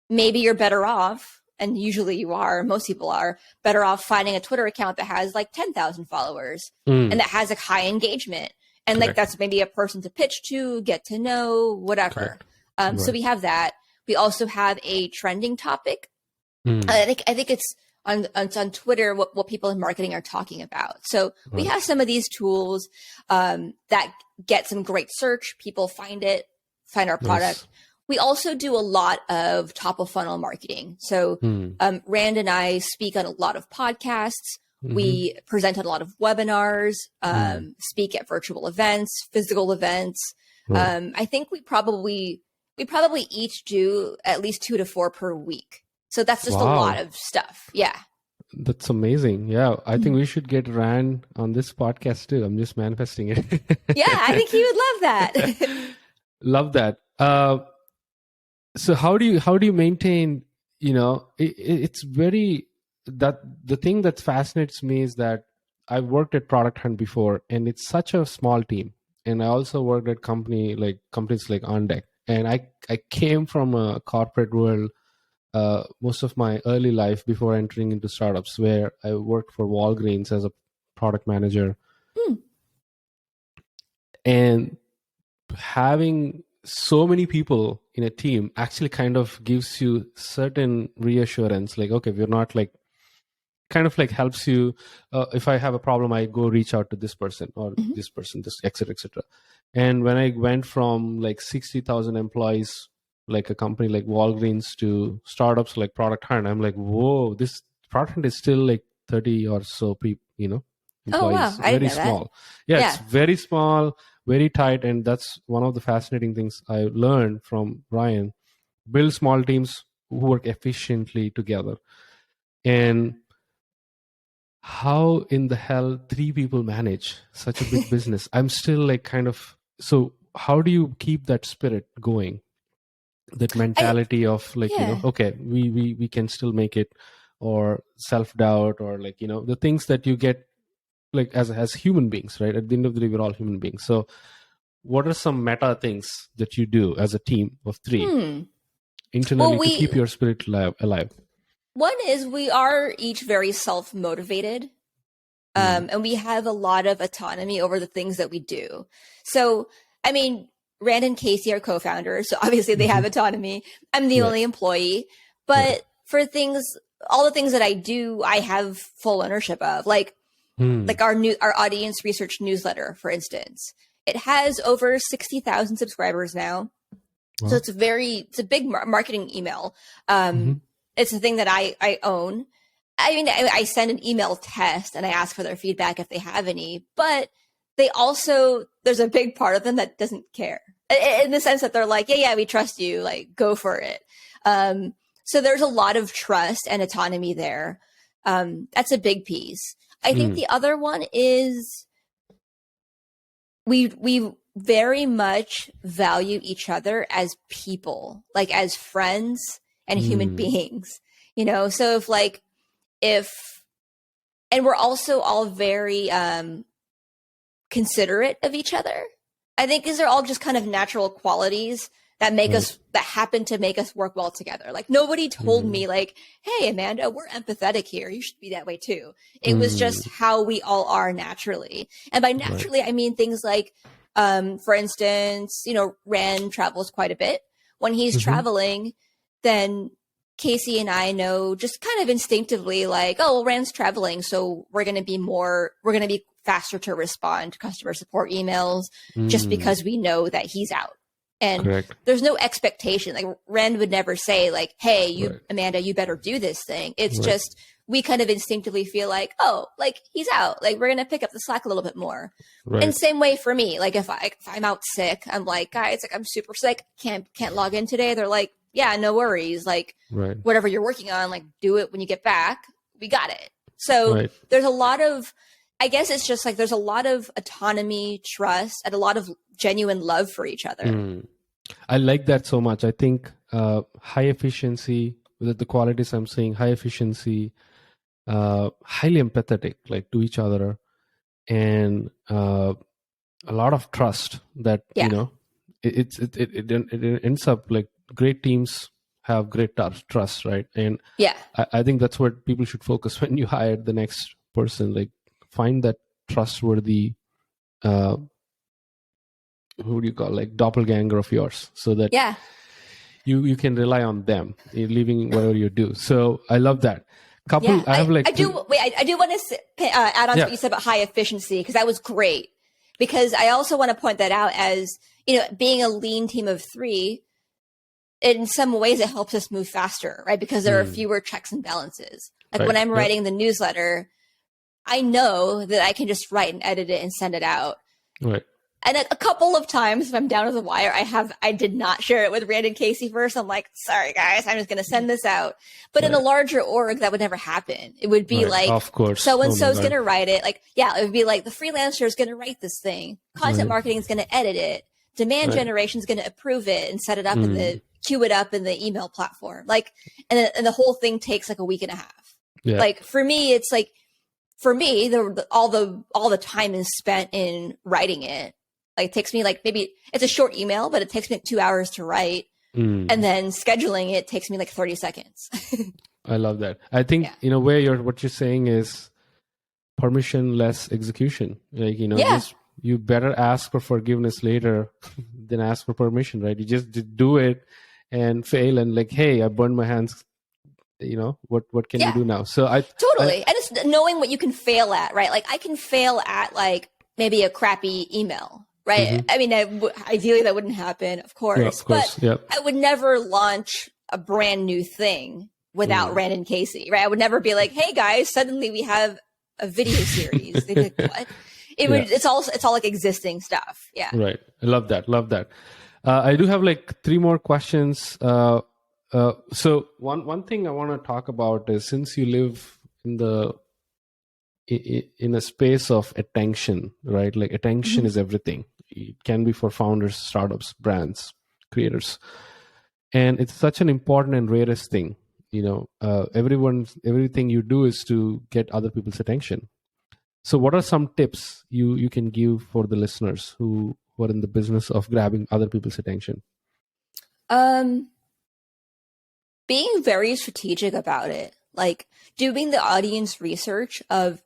maybe you're better off, and usually you are, most people are better off finding a Twitter account that has like 10,000 followers and that has a high engagement. And like that's maybe a person to pitch to, get to know, whatever. So we have that. We also have a trending topic. I think it's on Twitter what people in marketing are talking about. So we have some of these tools that get some great search. People find our product. We also do a lot of top of funnel marketing. So Rand and I speak on a lot of podcasts. We present at a lot of webinars, speak at virtual events, physical events. I think we probably each do at least 2 to 4 per week. So that's just a lot of stuff. Yeah. That's amazing. Yeah. I think we should get Rand on this podcast too. I'm just manifesting it. Yeah. I think he would love that. Love that. So how do you maintain, it's very, that the thing that fascinates me is that I've worked at Product Hunt before, and it's such a small team. And I also worked at companies like On Deck. And I came from a corporate world most of my early life before entering into startups, where I worked for Walgreens as a product manager. And having so many people in a team actually kind of gives you certain reassurance. Like, okay, we're not like, kind of like helps you. If I have a problem, I go reach out to this person or this person, this, et cetera, et cetera. And when I went from like 60,000 employees, like a company like Walgreens, to startups like Product Hunt, I'm like, whoa, this Product Hunt is still like 30 or so people, employees. Oh, wow. I didn't know small. That. Yeah, it's very small, very tight. And that's one of the fascinating things I learned from Ryan. Build small teams who work efficiently together. And how in the hell 3 people manage such a big business? I'm still like kind of, so how do you keep that spirit going? That mentality of like, okay, we can still make it, or self-doubt, or like, the things that you get like as human beings, right? At the end of the day, we're all human beings. So what are some meta things that you do as a team of 3 internally to keep your spirit alive? One is we are each very self-motivated, and we have a lot of autonomy over the things that we do. So, I mean, Rand and Casey are co-founders, so obviously they have autonomy. I'm the only employee, but for all the things that I do, I have full ownership of. Like our audience research newsletter, for instance, it has over 60,000 subscribers now. Wow. So it's a big marketing email. It's a thing that I own. I mean, I send an email test and I ask for their feedback if they have any, but there's a big part of them that doesn't care, in the sense that they're like, yeah, we trust you, like, go for it. So there's a lot of trust and autonomy there. That's a big piece. I think the other one is we very much value each other as people, like as friends and human beings, you know? So and we're also all very considerate of each other. I think these are all just kind of natural qualities that make us, that happen to make us work well together. Like nobody told me like, hey, Amanda, we're empathetic here. You should be that way too. It was just how we all are naturally. And by naturally, I mean things like, for instance, you know, Rand travels quite a bit. When he's traveling, then Casey and I know just kind of instinctively like, oh, well, Rand's traveling. So we're going to be faster to respond to customer support emails just because we know that he's out. And there's no expectation. Like Rand would never say like, hey, Amanda, you better do this thing. It's just, we kind of instinctively feel like, oh, like he's out. Like we're going to pick up the slack a little bit more. And same way for me. Like if I'm out sick, I'm like, guys, like I'm super sick. Can't log in today. They're like, yeah, no worries. Like whatever you're working on, like do it when you get back. We got it. So there's a lot of, I guess it's just like there's a lot of autonomy, trust, and a lot of genuine love for each other. I like that so much. I think high efficiency, with the qualities I'm saying, high efficiency, highly empathetic, like to each other, and a lot of trust that, you know, it ends up like great teams have great trust, right? And I think that's what people should focus when you hire the next person. Like find that trustworthy, who do you call, like doppelganger of yours, so that you can rely on them in leaving whatever you do. So I love that. I do want to add on to what you said about high efficiency, because that was great. Because I also want to point that out as, you know, being a lean team of 3, in some ways it helps us move faster, right? Because there are fewer checks and balances. Like when I'm writing the newsletter, I know that I can just write and edit it and send it out. And a couple of times, if I'm down to the wire, I did not share it with Rand and Casey first. I'm like, sorry guys, I'm just going to send this out. But in a larger org, that would never happen. It would be like, of course, so-and-so's going to write it. Like, it would be like the freelancer is going to write this thing. Content marketing is going to edit it. Demand generation is going to approve it and set it up in queue it up in the email platform. Like, and the whole thing takes like a week and a half. Like for me, it's like, all the time is spent in writing it. Like it takes me like, maybe it's a short email, but it takes me like 2 hours to write. And then scheduling it takes me like 30 seconds. I love that. I think in a way what you're saying is permission-less execution. Like, you know, you better ask for forgiveness later than ask for permission, right? You just do it and fail and like, hey, I burned my hands. You know, what can you do now? So and it's knowing what you can fail at, right? Like I can fail at like maybe a crappy email, right? I mean, ideally that wouldn't happen, of course, but I would never launch a brand new thing without Rand and Casey, right? I would never be like, hey guys, suddenly we have a video series. They'd be like, what? It's all like existing stuff. Yeah. Right. I love that. I do have like 3 more questions. So one thing I want to talk about is, since you live in a space of attention, right? Like attention is everything. It can be for founders, startups, brands, creators, and it's such an important and rarest thing. You know, everything you do is to get other people's attention. So what are some tips you can give for the listeners who are in the business of grabbing other people's attention? Being very strategic about it, like doing the audience research of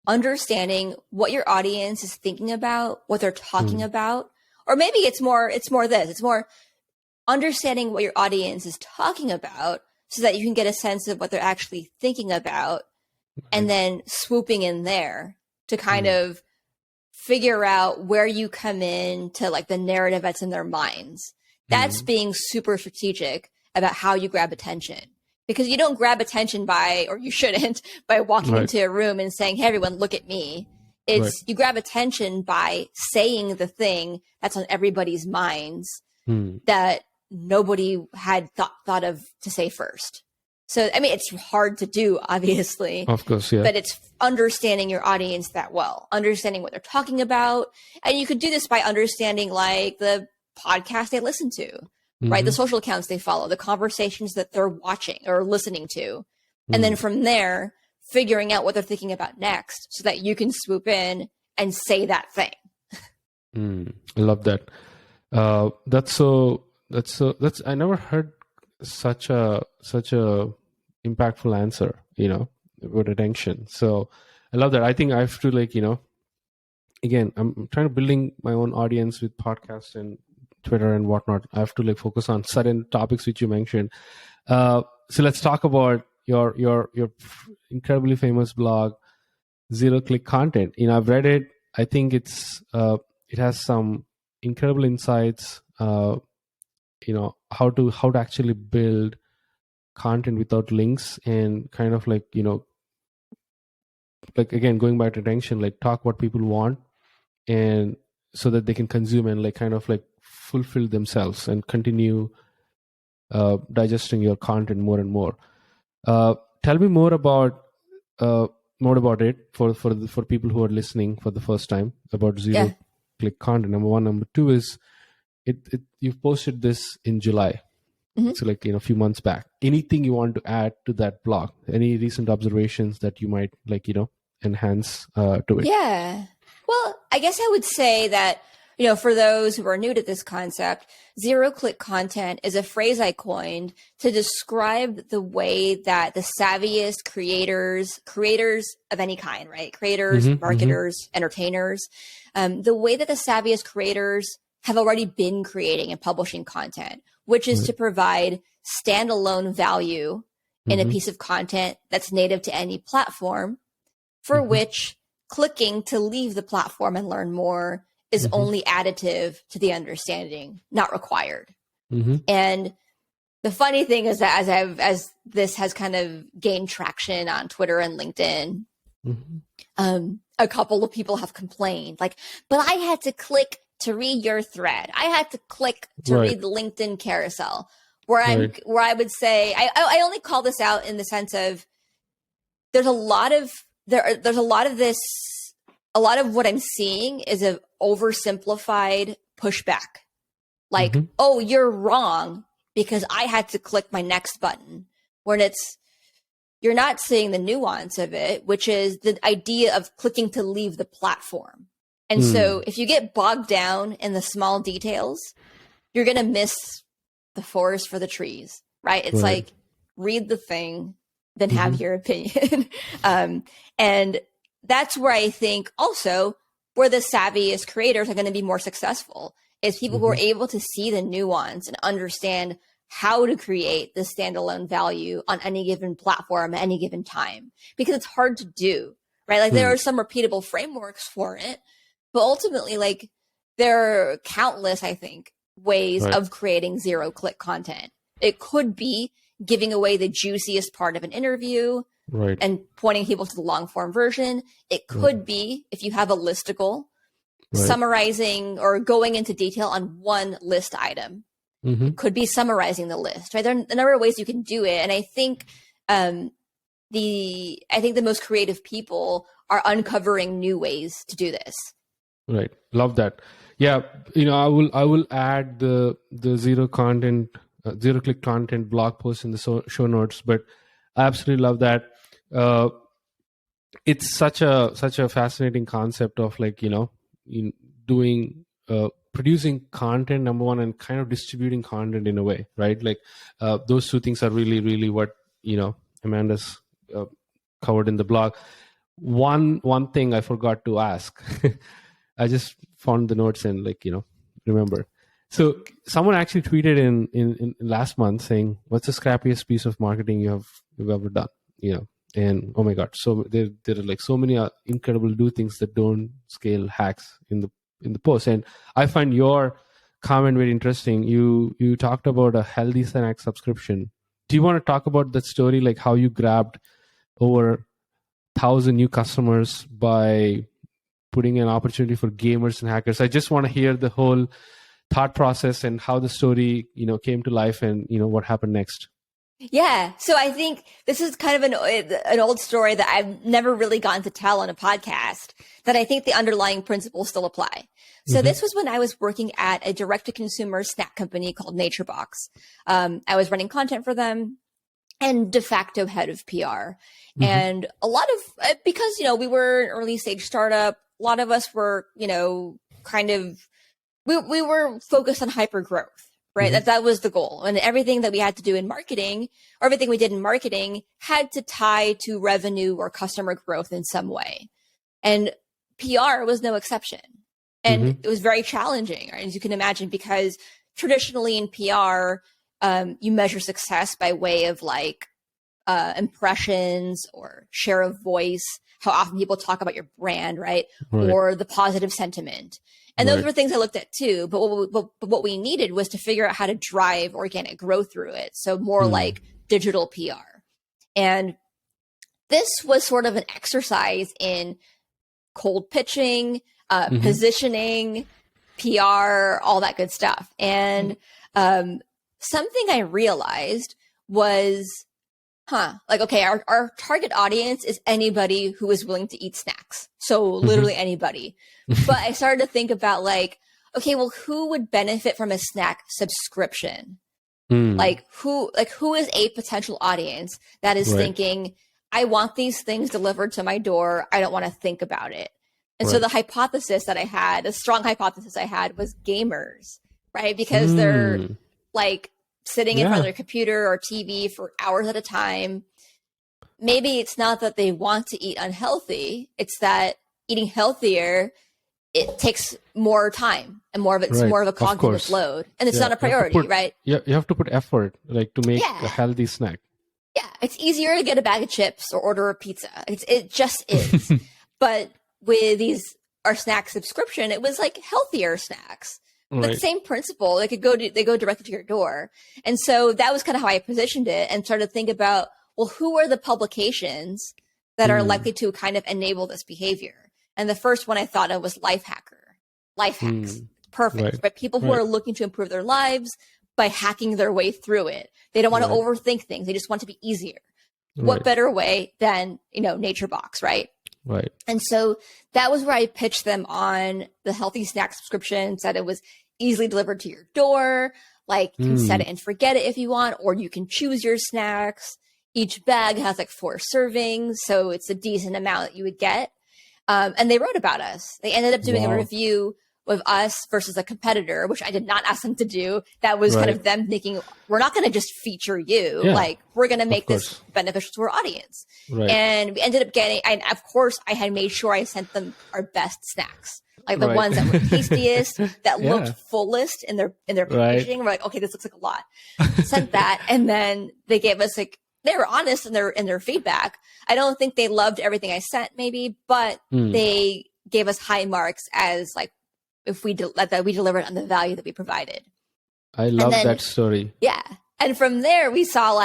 understanding what your audience is thinking about, what they're talking about, or maybe it's more understanding what your audience is talking about so that you can get a sense of what they're actually thinking about, and then swooping in there to kind of figure out where you come in to like the narrative that's in their minds. That's being super strategic about how you grab attention, because you don't grab attention you shouldn't, by walking into a room and saying, hey, everyone, look at me. It's you grab attention by saying the thing that's on everybody's minds that nobody had thought of to say first. So, I mean, it's hard to do, obviously. Of course, yeah. But it's understanding your audience that well, understanding what they're talking about. And you could do this by understanding like the podcast they listen to, right? The social accounts they follow, the conversations that they're watching or listening to. And then from there, figuring out what they're thinking about next so that you can swoop in and say that thing. I love that. That's I never heard such a impactful answer, about attention. So I love that. I think I have to again, I'm trying to building my own audience with podcasts and Twitter and whatnot. I have to focus on certain topics which you mentioned. So let's talk about your incredibly famous blog, Zero Click Content. I've read it. I think it has some incredible insights. How to actually build content without links and kind of again, going back to attention, talk what people want, and so that they can consume and fulfill themselves and continue digesting your content more and more. Tell me more about it for people who are listening for the first time about zero click content. Number one. Number two is you've posted this in July. So a few months back. Anything you want to add to that blog? Any recent observations that you might enhance to it? Yeah. Well, I guess I would say that, for those who are new to this concept, zero click content is a phrase I coined to describe the way that the savviest creators of any kind, right? Creators, marketers, entertainers, the way that the savviest creators have already been creating and publishing content, which is to provide standalone value in a piece of content that's native to any platform, for which clicking to leave the platform and learn more is only additive to the understanding, not required. And the funny thing is that as this has kind of gained traction on Twitter and LinkedIn, a couple of people have complained, but I had to click to read your thread. I had to click to read the LinkedIn carousel. Where I would say I only call this out in the sense of there's a lot of this. A lot of what I'm seeing is an oversimplified pushback. Oh, you're wrong because I had to click my next button. When you're not seeing the nuance of it, which is the idea of clicking to leave the platform. And so if you get bogged down in the small details, you're going to miss the forest for the trees, right? It's read the thing, then have your opinion. And that's where I think also where the savviest creators are going to be more successful is people who are able to see the nuance and understand how to create the standalone value on any given platform at any given time, because it's hard to do, right? There are some repeatable frameworks for it, but ultimately, there are countless, I think, ways of creating zero click content. It could be giving away the juiciest part of an interview and pointing people to the long form version. It could be, if you have a listicle, summarizing or going into detail on one list item. It could be summarizing the list, right? There are a number of ways you can do it. And I think the most creative people are uncovering new ways to do this. Right. Love that. Yeah. I will add the zero click content blog post in the show notes, but I absolutely love that. It's such a fascinating concept of doing producing content, number one, and kind of distributing content in a way, right? Those two things are really, really what Amanda's covered in the blog. One thing I forgot to ask. I just found the notes and remember. So someone actually tweeted in last month saying, "What's the scrappiest piece of marketing you've ever done?" And oh my god, so there are so many incredible do things that don't scale hacks in the post. And I find your comment very interesting. You talked about a healthy snack subscription. Do you want to talk about that story, how you grabbed over 1,000 new customers by putting an opportunity for gamers and hackers? I just want to hear the whole thought process and how the story came to life and what happened next. Yeah. So I think this is kind of an old story that I've never really gotten to tell on a podcast, that I think the underlying principles still apply. So this was when I was working at a direct to consumer snack company called NatureBox. I was running content for them and de facto head of PR. And a lot of, because, we were an early stage startup, a lot of us were, kind of, we were focused on hyper growth. Right. That was the goal. And everything that we had to do in marketing, or everything we did in marketing, had to tie to revenue or customer growth in some way. And PR was no exception. And it was very challenging, right? As you can imagine, because traditionally in PR, you measure success by way of like impressions or share of voice, how often people talk about your brand, right? Or the positive sentiment. And those were things I looked at too. But what we needed was to figure out how to drive organic growth through it. So more like digital PR. And this was sort of an exercise in cold pitching, positioning, PR, all that good stuff. And something I realized was, like, okay, our target audience is anybody who is willing to eat snacks. So literally anybody. But I started to think about like, okay, well, who would benefit from a snack subscription? Like who is a potential audience that is thinking, I want these things delivered to my door. I don't want to think about it. And so the hypothesis that I had, a strong hypothesis I had, was gamers, right? Because they're like sitting in front of their computer or TV for hours at a time. Maybe it's not that they want to eat unhealthy. It's that eating healthier, it takes more time and more of it's more of a cognitive load. And it's not a priority, right? Yeah, you have to put effort like to make a healthy snack. Yeah, it's easier to get a bag of chips or order a pizza. It just is. But with our snack subscription, it was like healthier snacks. But the same principle, they go directly to your door. And so that was kind of how I positioned it and started to think about, well, who are the publications that are likely to kind of enable this behavior? And the first one I thought of was Life Hacks. Perfect. But people who are looking to improve their lives by hacking their way through it. They don't want to overthink things. They just want to be easier. What better way than, NatureBox, right? Right. And so that was where I pitched them on the healthy snack subscription, said it was easily delivered to your door. Like you can set it and forget it if you want, or you can choose your snacks. Each bag has like 4 servings. So it's a decent amount that you would get. And they wrote about us. They ended up doing a review with us versus a competitor, which I did not ask them to do. That was kind of them thinking, we're not going to just feature you. Like we're going to make this beneficial to our audience. And we ended up getting, and of course I had made sure I sent them our best snacks, like the ones that were tastiest, that looked fullest in their packaging. We're like, okay, this looks like a lot. Sent that. And then they gave us like, they were honest in their feedback. I don't think they loved everything I sent maybe, but they gave us high marks as like, if we delivered on the value that we provided. I love that story. Yeah. And from there we saw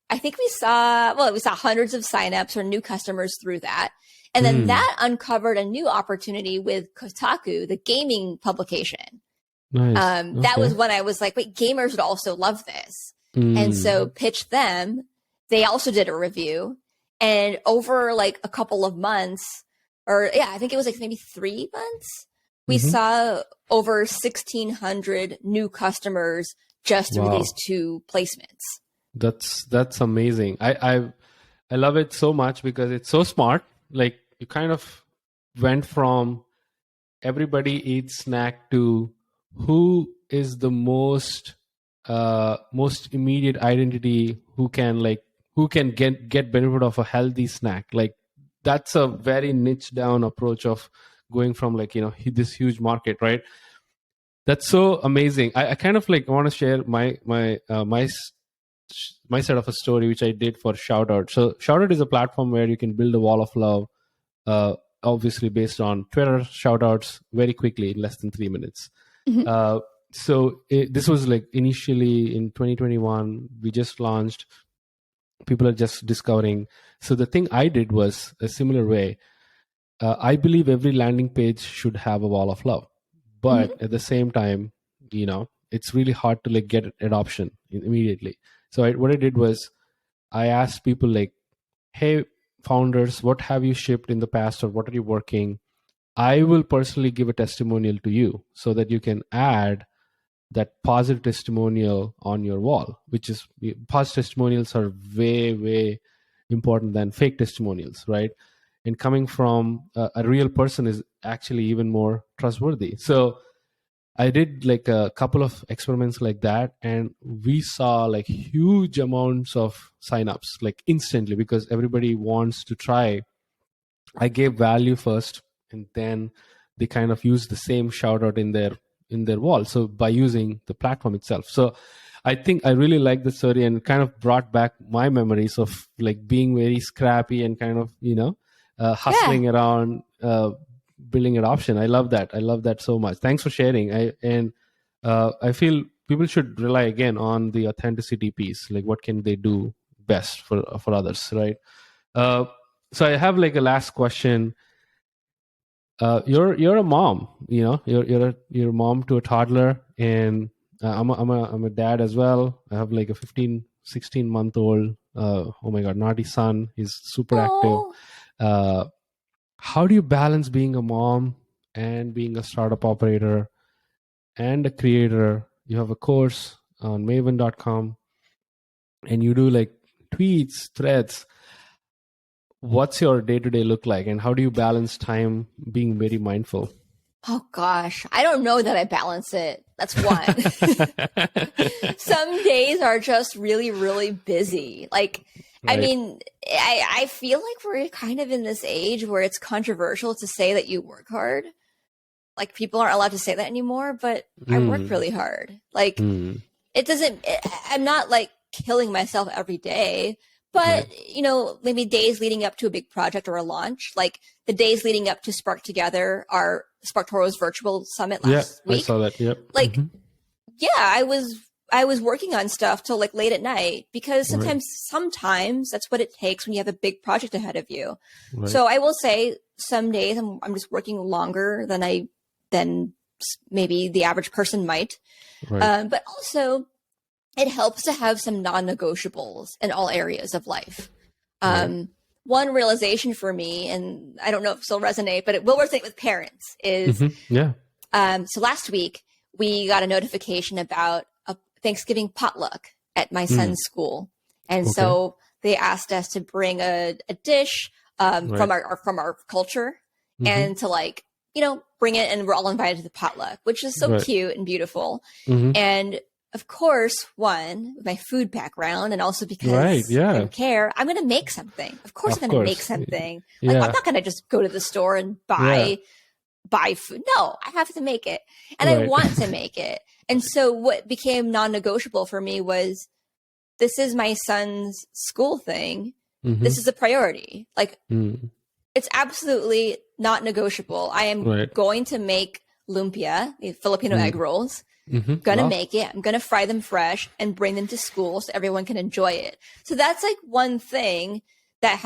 we saw hundreds of signups or new customers through that. And then that uncovered a new opportunity with Kotaku, the gaming publication. Nice. That was when I was like, wait, gamers would also love this. And so pitched them. They also did a review, and over like a couple of months, I think it was like maybe 3 months, we saw over 1,600 new customers just through these 2 placements. That's amazing. I love it so much because it's so smart. Like you kind of went from everybody eats snack to who is the most immediate identity who can get benefit of a healthy snack. Like that's a very niche down approach of going from this huge market, right? That's so amazing. I kind of want to share my side of a story which I did for Shoutout. So Shoutout is a platform where you can build a wall of love, obviously based on Twitter shoutouts very quickly in less than 3 minutes. So this was initially in 2021. We just launched. People are just discovering. So the thing I did was a similar way. I believe every landing page should have a wall of love, but at the same time, it's really hard to get adoption immediately. So what I did was I asked people like, hey, founders, what have you shipped in the past, or what are you working? I will personally give a testimonial to you so that you can add that positive testimonial on your wall, which is, positive testimonials are way, way important than fake testimonials, right? And coming from a real person is actually even more trustworthy. So I did like a couple of experiments like that, and we saw like huge amounts of signups like instantly, because everybody wants to try. I gave value first, and then they kind of use the same shout out in their wall. So by using the platform itself. So I think I really like the story, and kind of brought back my memories of like being very scrappy and kind of, hustling around, building adoption. I love that. I love that so much. Thanks for sharing. I feel people should rely again on the authenticity piece. Like, what can they do best for others, right? So I have like a last question. You're a mom, you're a mom to a toddler, and I'm a dad as well. I have like a 16-month-old. Oh my God, naughty son. He's super active. How do you balance being a mom and being a startup operator and a creator? You have a course on Maven.com, and you do like tweets, threads. What's your day-to-day look like, and how do you balance time being very mindful? Oh gosh, I don't know that I balance it. That's one. Some days are just really, really busy. Like, right. I mean, I feel like we're kind of in this age where it's controversial to say that you work hard. Like, people aren't allowed to say that anymore, but I work really hard. Like, I'm not like killing myself every day, but, maybe days leading up to a big project or a launch, like the days leading up to Spark Together, our SparkToro's virtual summit last week. I saw that. Yep. Like, I was working on stuff till like late at night, because sometimes that's what it takes when you have a big project ahead of you. Right. So I will say some days I'm just working longer than maybe the average person might. Right. But also, it helps to have some non-negotiables in all areas of life. Right. One realization for me, and I don't know if it'll resonate, but it will resonate with parents, is so last week we got a notification about a Thanksgiving potluck at my son's school. And so they asked us to bring a dish from our culture, and to like, bring it, and we're all invited to the potluck, which is so cute and beautiful. And of course, one, with my food background, and also because I care, I'm going to make something. Of course, I'm going to make something. Like, I'm not going to just go to the store and buy food. No, I have to make it. And I want to make it. And so what became non-negotiable for me was, this is my son's school thing. This is a priority. Like, it's absolutely not negotiable. I am going to make lumpia, the Filipino egg rolls. Gonna make it. I'm gonna fry them fresh and bring them to school so everyone can enjoy it. So that's like one thing that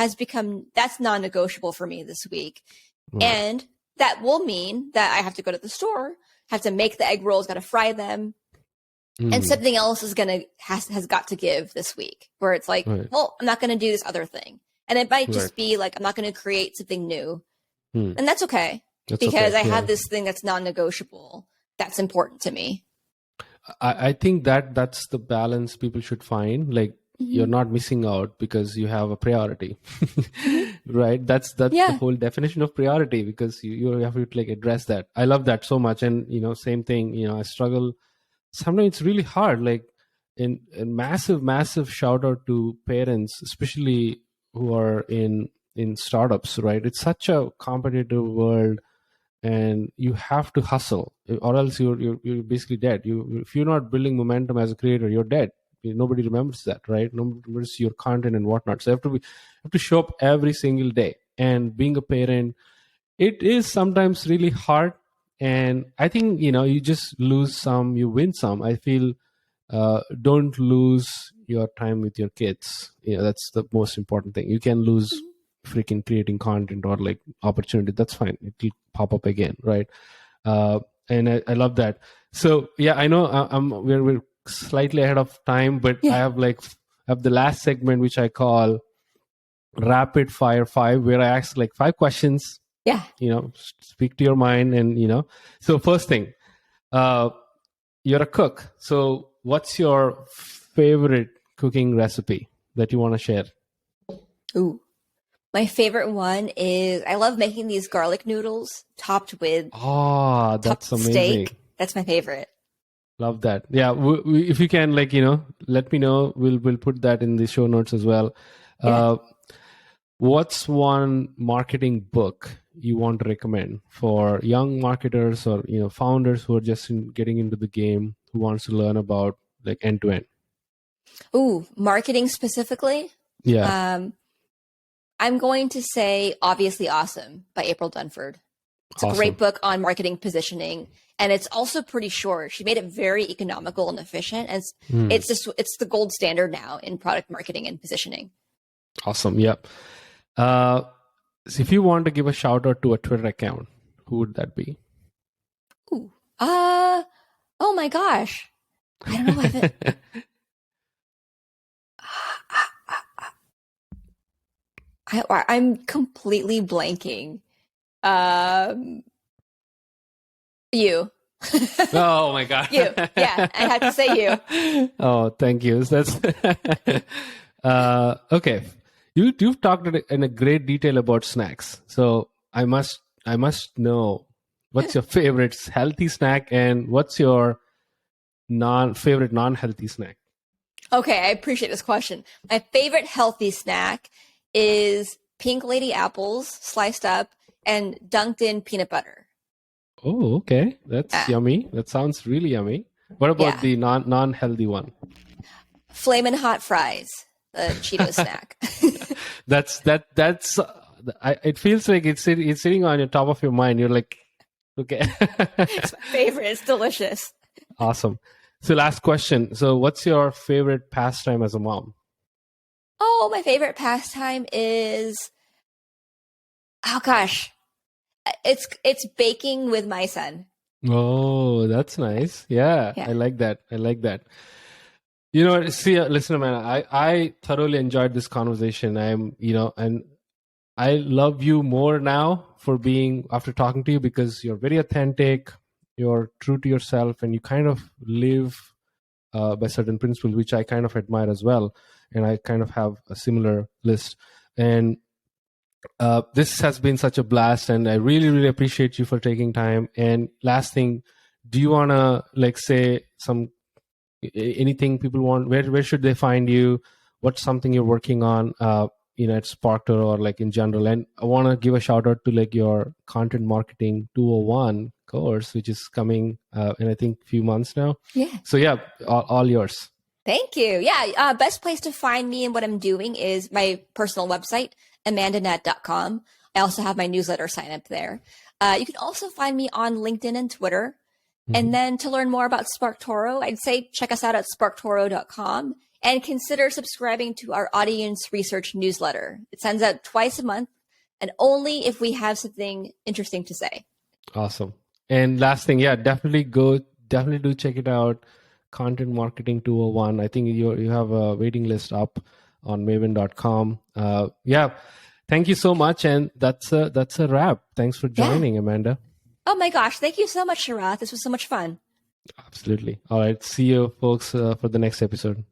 that's non-negotiable for me this week. And that will mean that I have to go to the store, have to make the egg rolls, gotta fry them. And something else has got to give this week, where it's like, well, I'm not gonna do this other thing. And it might just be like, I'm not gonna create something new. And that's okay. Because I have this thing that's non-negotiable. That's important to me. I think that's the balance people should find. Like, you're not missing out because you have a priority, right? That's the whole definition of priority, because you have to like address that. I love that so much. And, same thing, I struggle. Sometimes it's really hard. Like, in massive shout out to parents, especially who are in startups, right? It's such a competitive world, and you have to hustle, or else you're basically dead. If you're not building momentum as a creator, you're dead. Nobody remembers that, right? Nobody remembers your content and whatnot. So you have to show up every single day. And being a parent, it is sometimes really hard. And I think, you just lose some, you win some. I feel don't lose your time with your kids. That's the most important thing. You can lose freaking creating content or like opportunity. That's fine. It will pop up again, right? And I love that. So I know we're slightly ahead of time, but I have the last segment, which I call Rapid Fire 5, where I ask like 5 questions. Yeah. Speak to your mind. And, so first thing, you're a cook. So what's your favorite cooking recipe that you want to share? Ooh. My favorite one is I love making these garlic noodles topped with that's amazing. Steak. That's my favorite. Love that. Yeah, if you can, let me know. We'll put that in the show notes as well. Yeah. What's one marketing book you want to recommend for young marketers or founders who are just getting into the game, who wants to learn about end to end? Ooh, marketing specifically? Yeah. I'm going to say Obviously Awesome by April Dunford. It's a great book on marketing positioning, and it's also pretty short. She made it very economical and efficient, and it's the gold standard now in product marketing and positioning. Awesome. Yep. So if you want to give a shout out to a Twitter account, who would that be? Ooh. Oh my gosh. I don't know if it... I'm completely blanking. You. Oh my God. You. Yeah, I had to say you. Oh, thank you. That's okay. You've talked in a great detail about snacks. So I must know, what's your favorite healthy snack and what's your favorite non-healthy snack? Okay, I appreciate this question. My favorite healthy snack is Pink Lady apples sliced up and dunked in peanut butter. Oh, okay. That's yummy. That sounds really yummy. What about the non-healthy one? Flamin' Hot fries, the Cheetos snack. That's it feels like it's sitting on your top of your mind. You're like, okay. It's my favorite. It's delicious. Awesome. So last question. So what's your favorite pastime as a mom? Oh, my favorite pastime is, oh gosh, it's baking with my son. Oh, that's nice. Yeah. I like that. See, listen, man, I thoroughly enjoyed this conversation. And I love you more now after talking to you, because you're very authentic, you're true to yourself, and you kind of live by certain principles, which I kind of admire as well. And I kind of have a similar list. And this has been such a blast, and I really, really appreciate you for taking time. And last thing, do you want to say anything people want? Where should they find you? What's something you're working on? At SparkToro or in general. And I want to give a shout out to your Content Marketing 201 course, which is coming in I think a few months now. Yeah. So yeah, all yours. Thank you. Yeah. Best place to find me and what I'm doing is my personal website, amandanet.com. I also have my newsletter sign up there. You can also find me on LinkedIn and Twitter. Mm-hmm. And then to learn more about SparkToro, I'd say check us out at sparktoro.com. And consider subscribing to our audience research newsletter. It sends out twice a month, and only if we have something interesting to say. Awesome. And last thing, definitely do check it out. Content Marketing 201. I think you have a waiting list up on maven.com. Thank you so much. And that's a wrap. Thanks for joining, Amanda. Oh my gosh. Thank you so much, Sharath. This was so much fun. Absolutely. All right. See you folks for the next episode.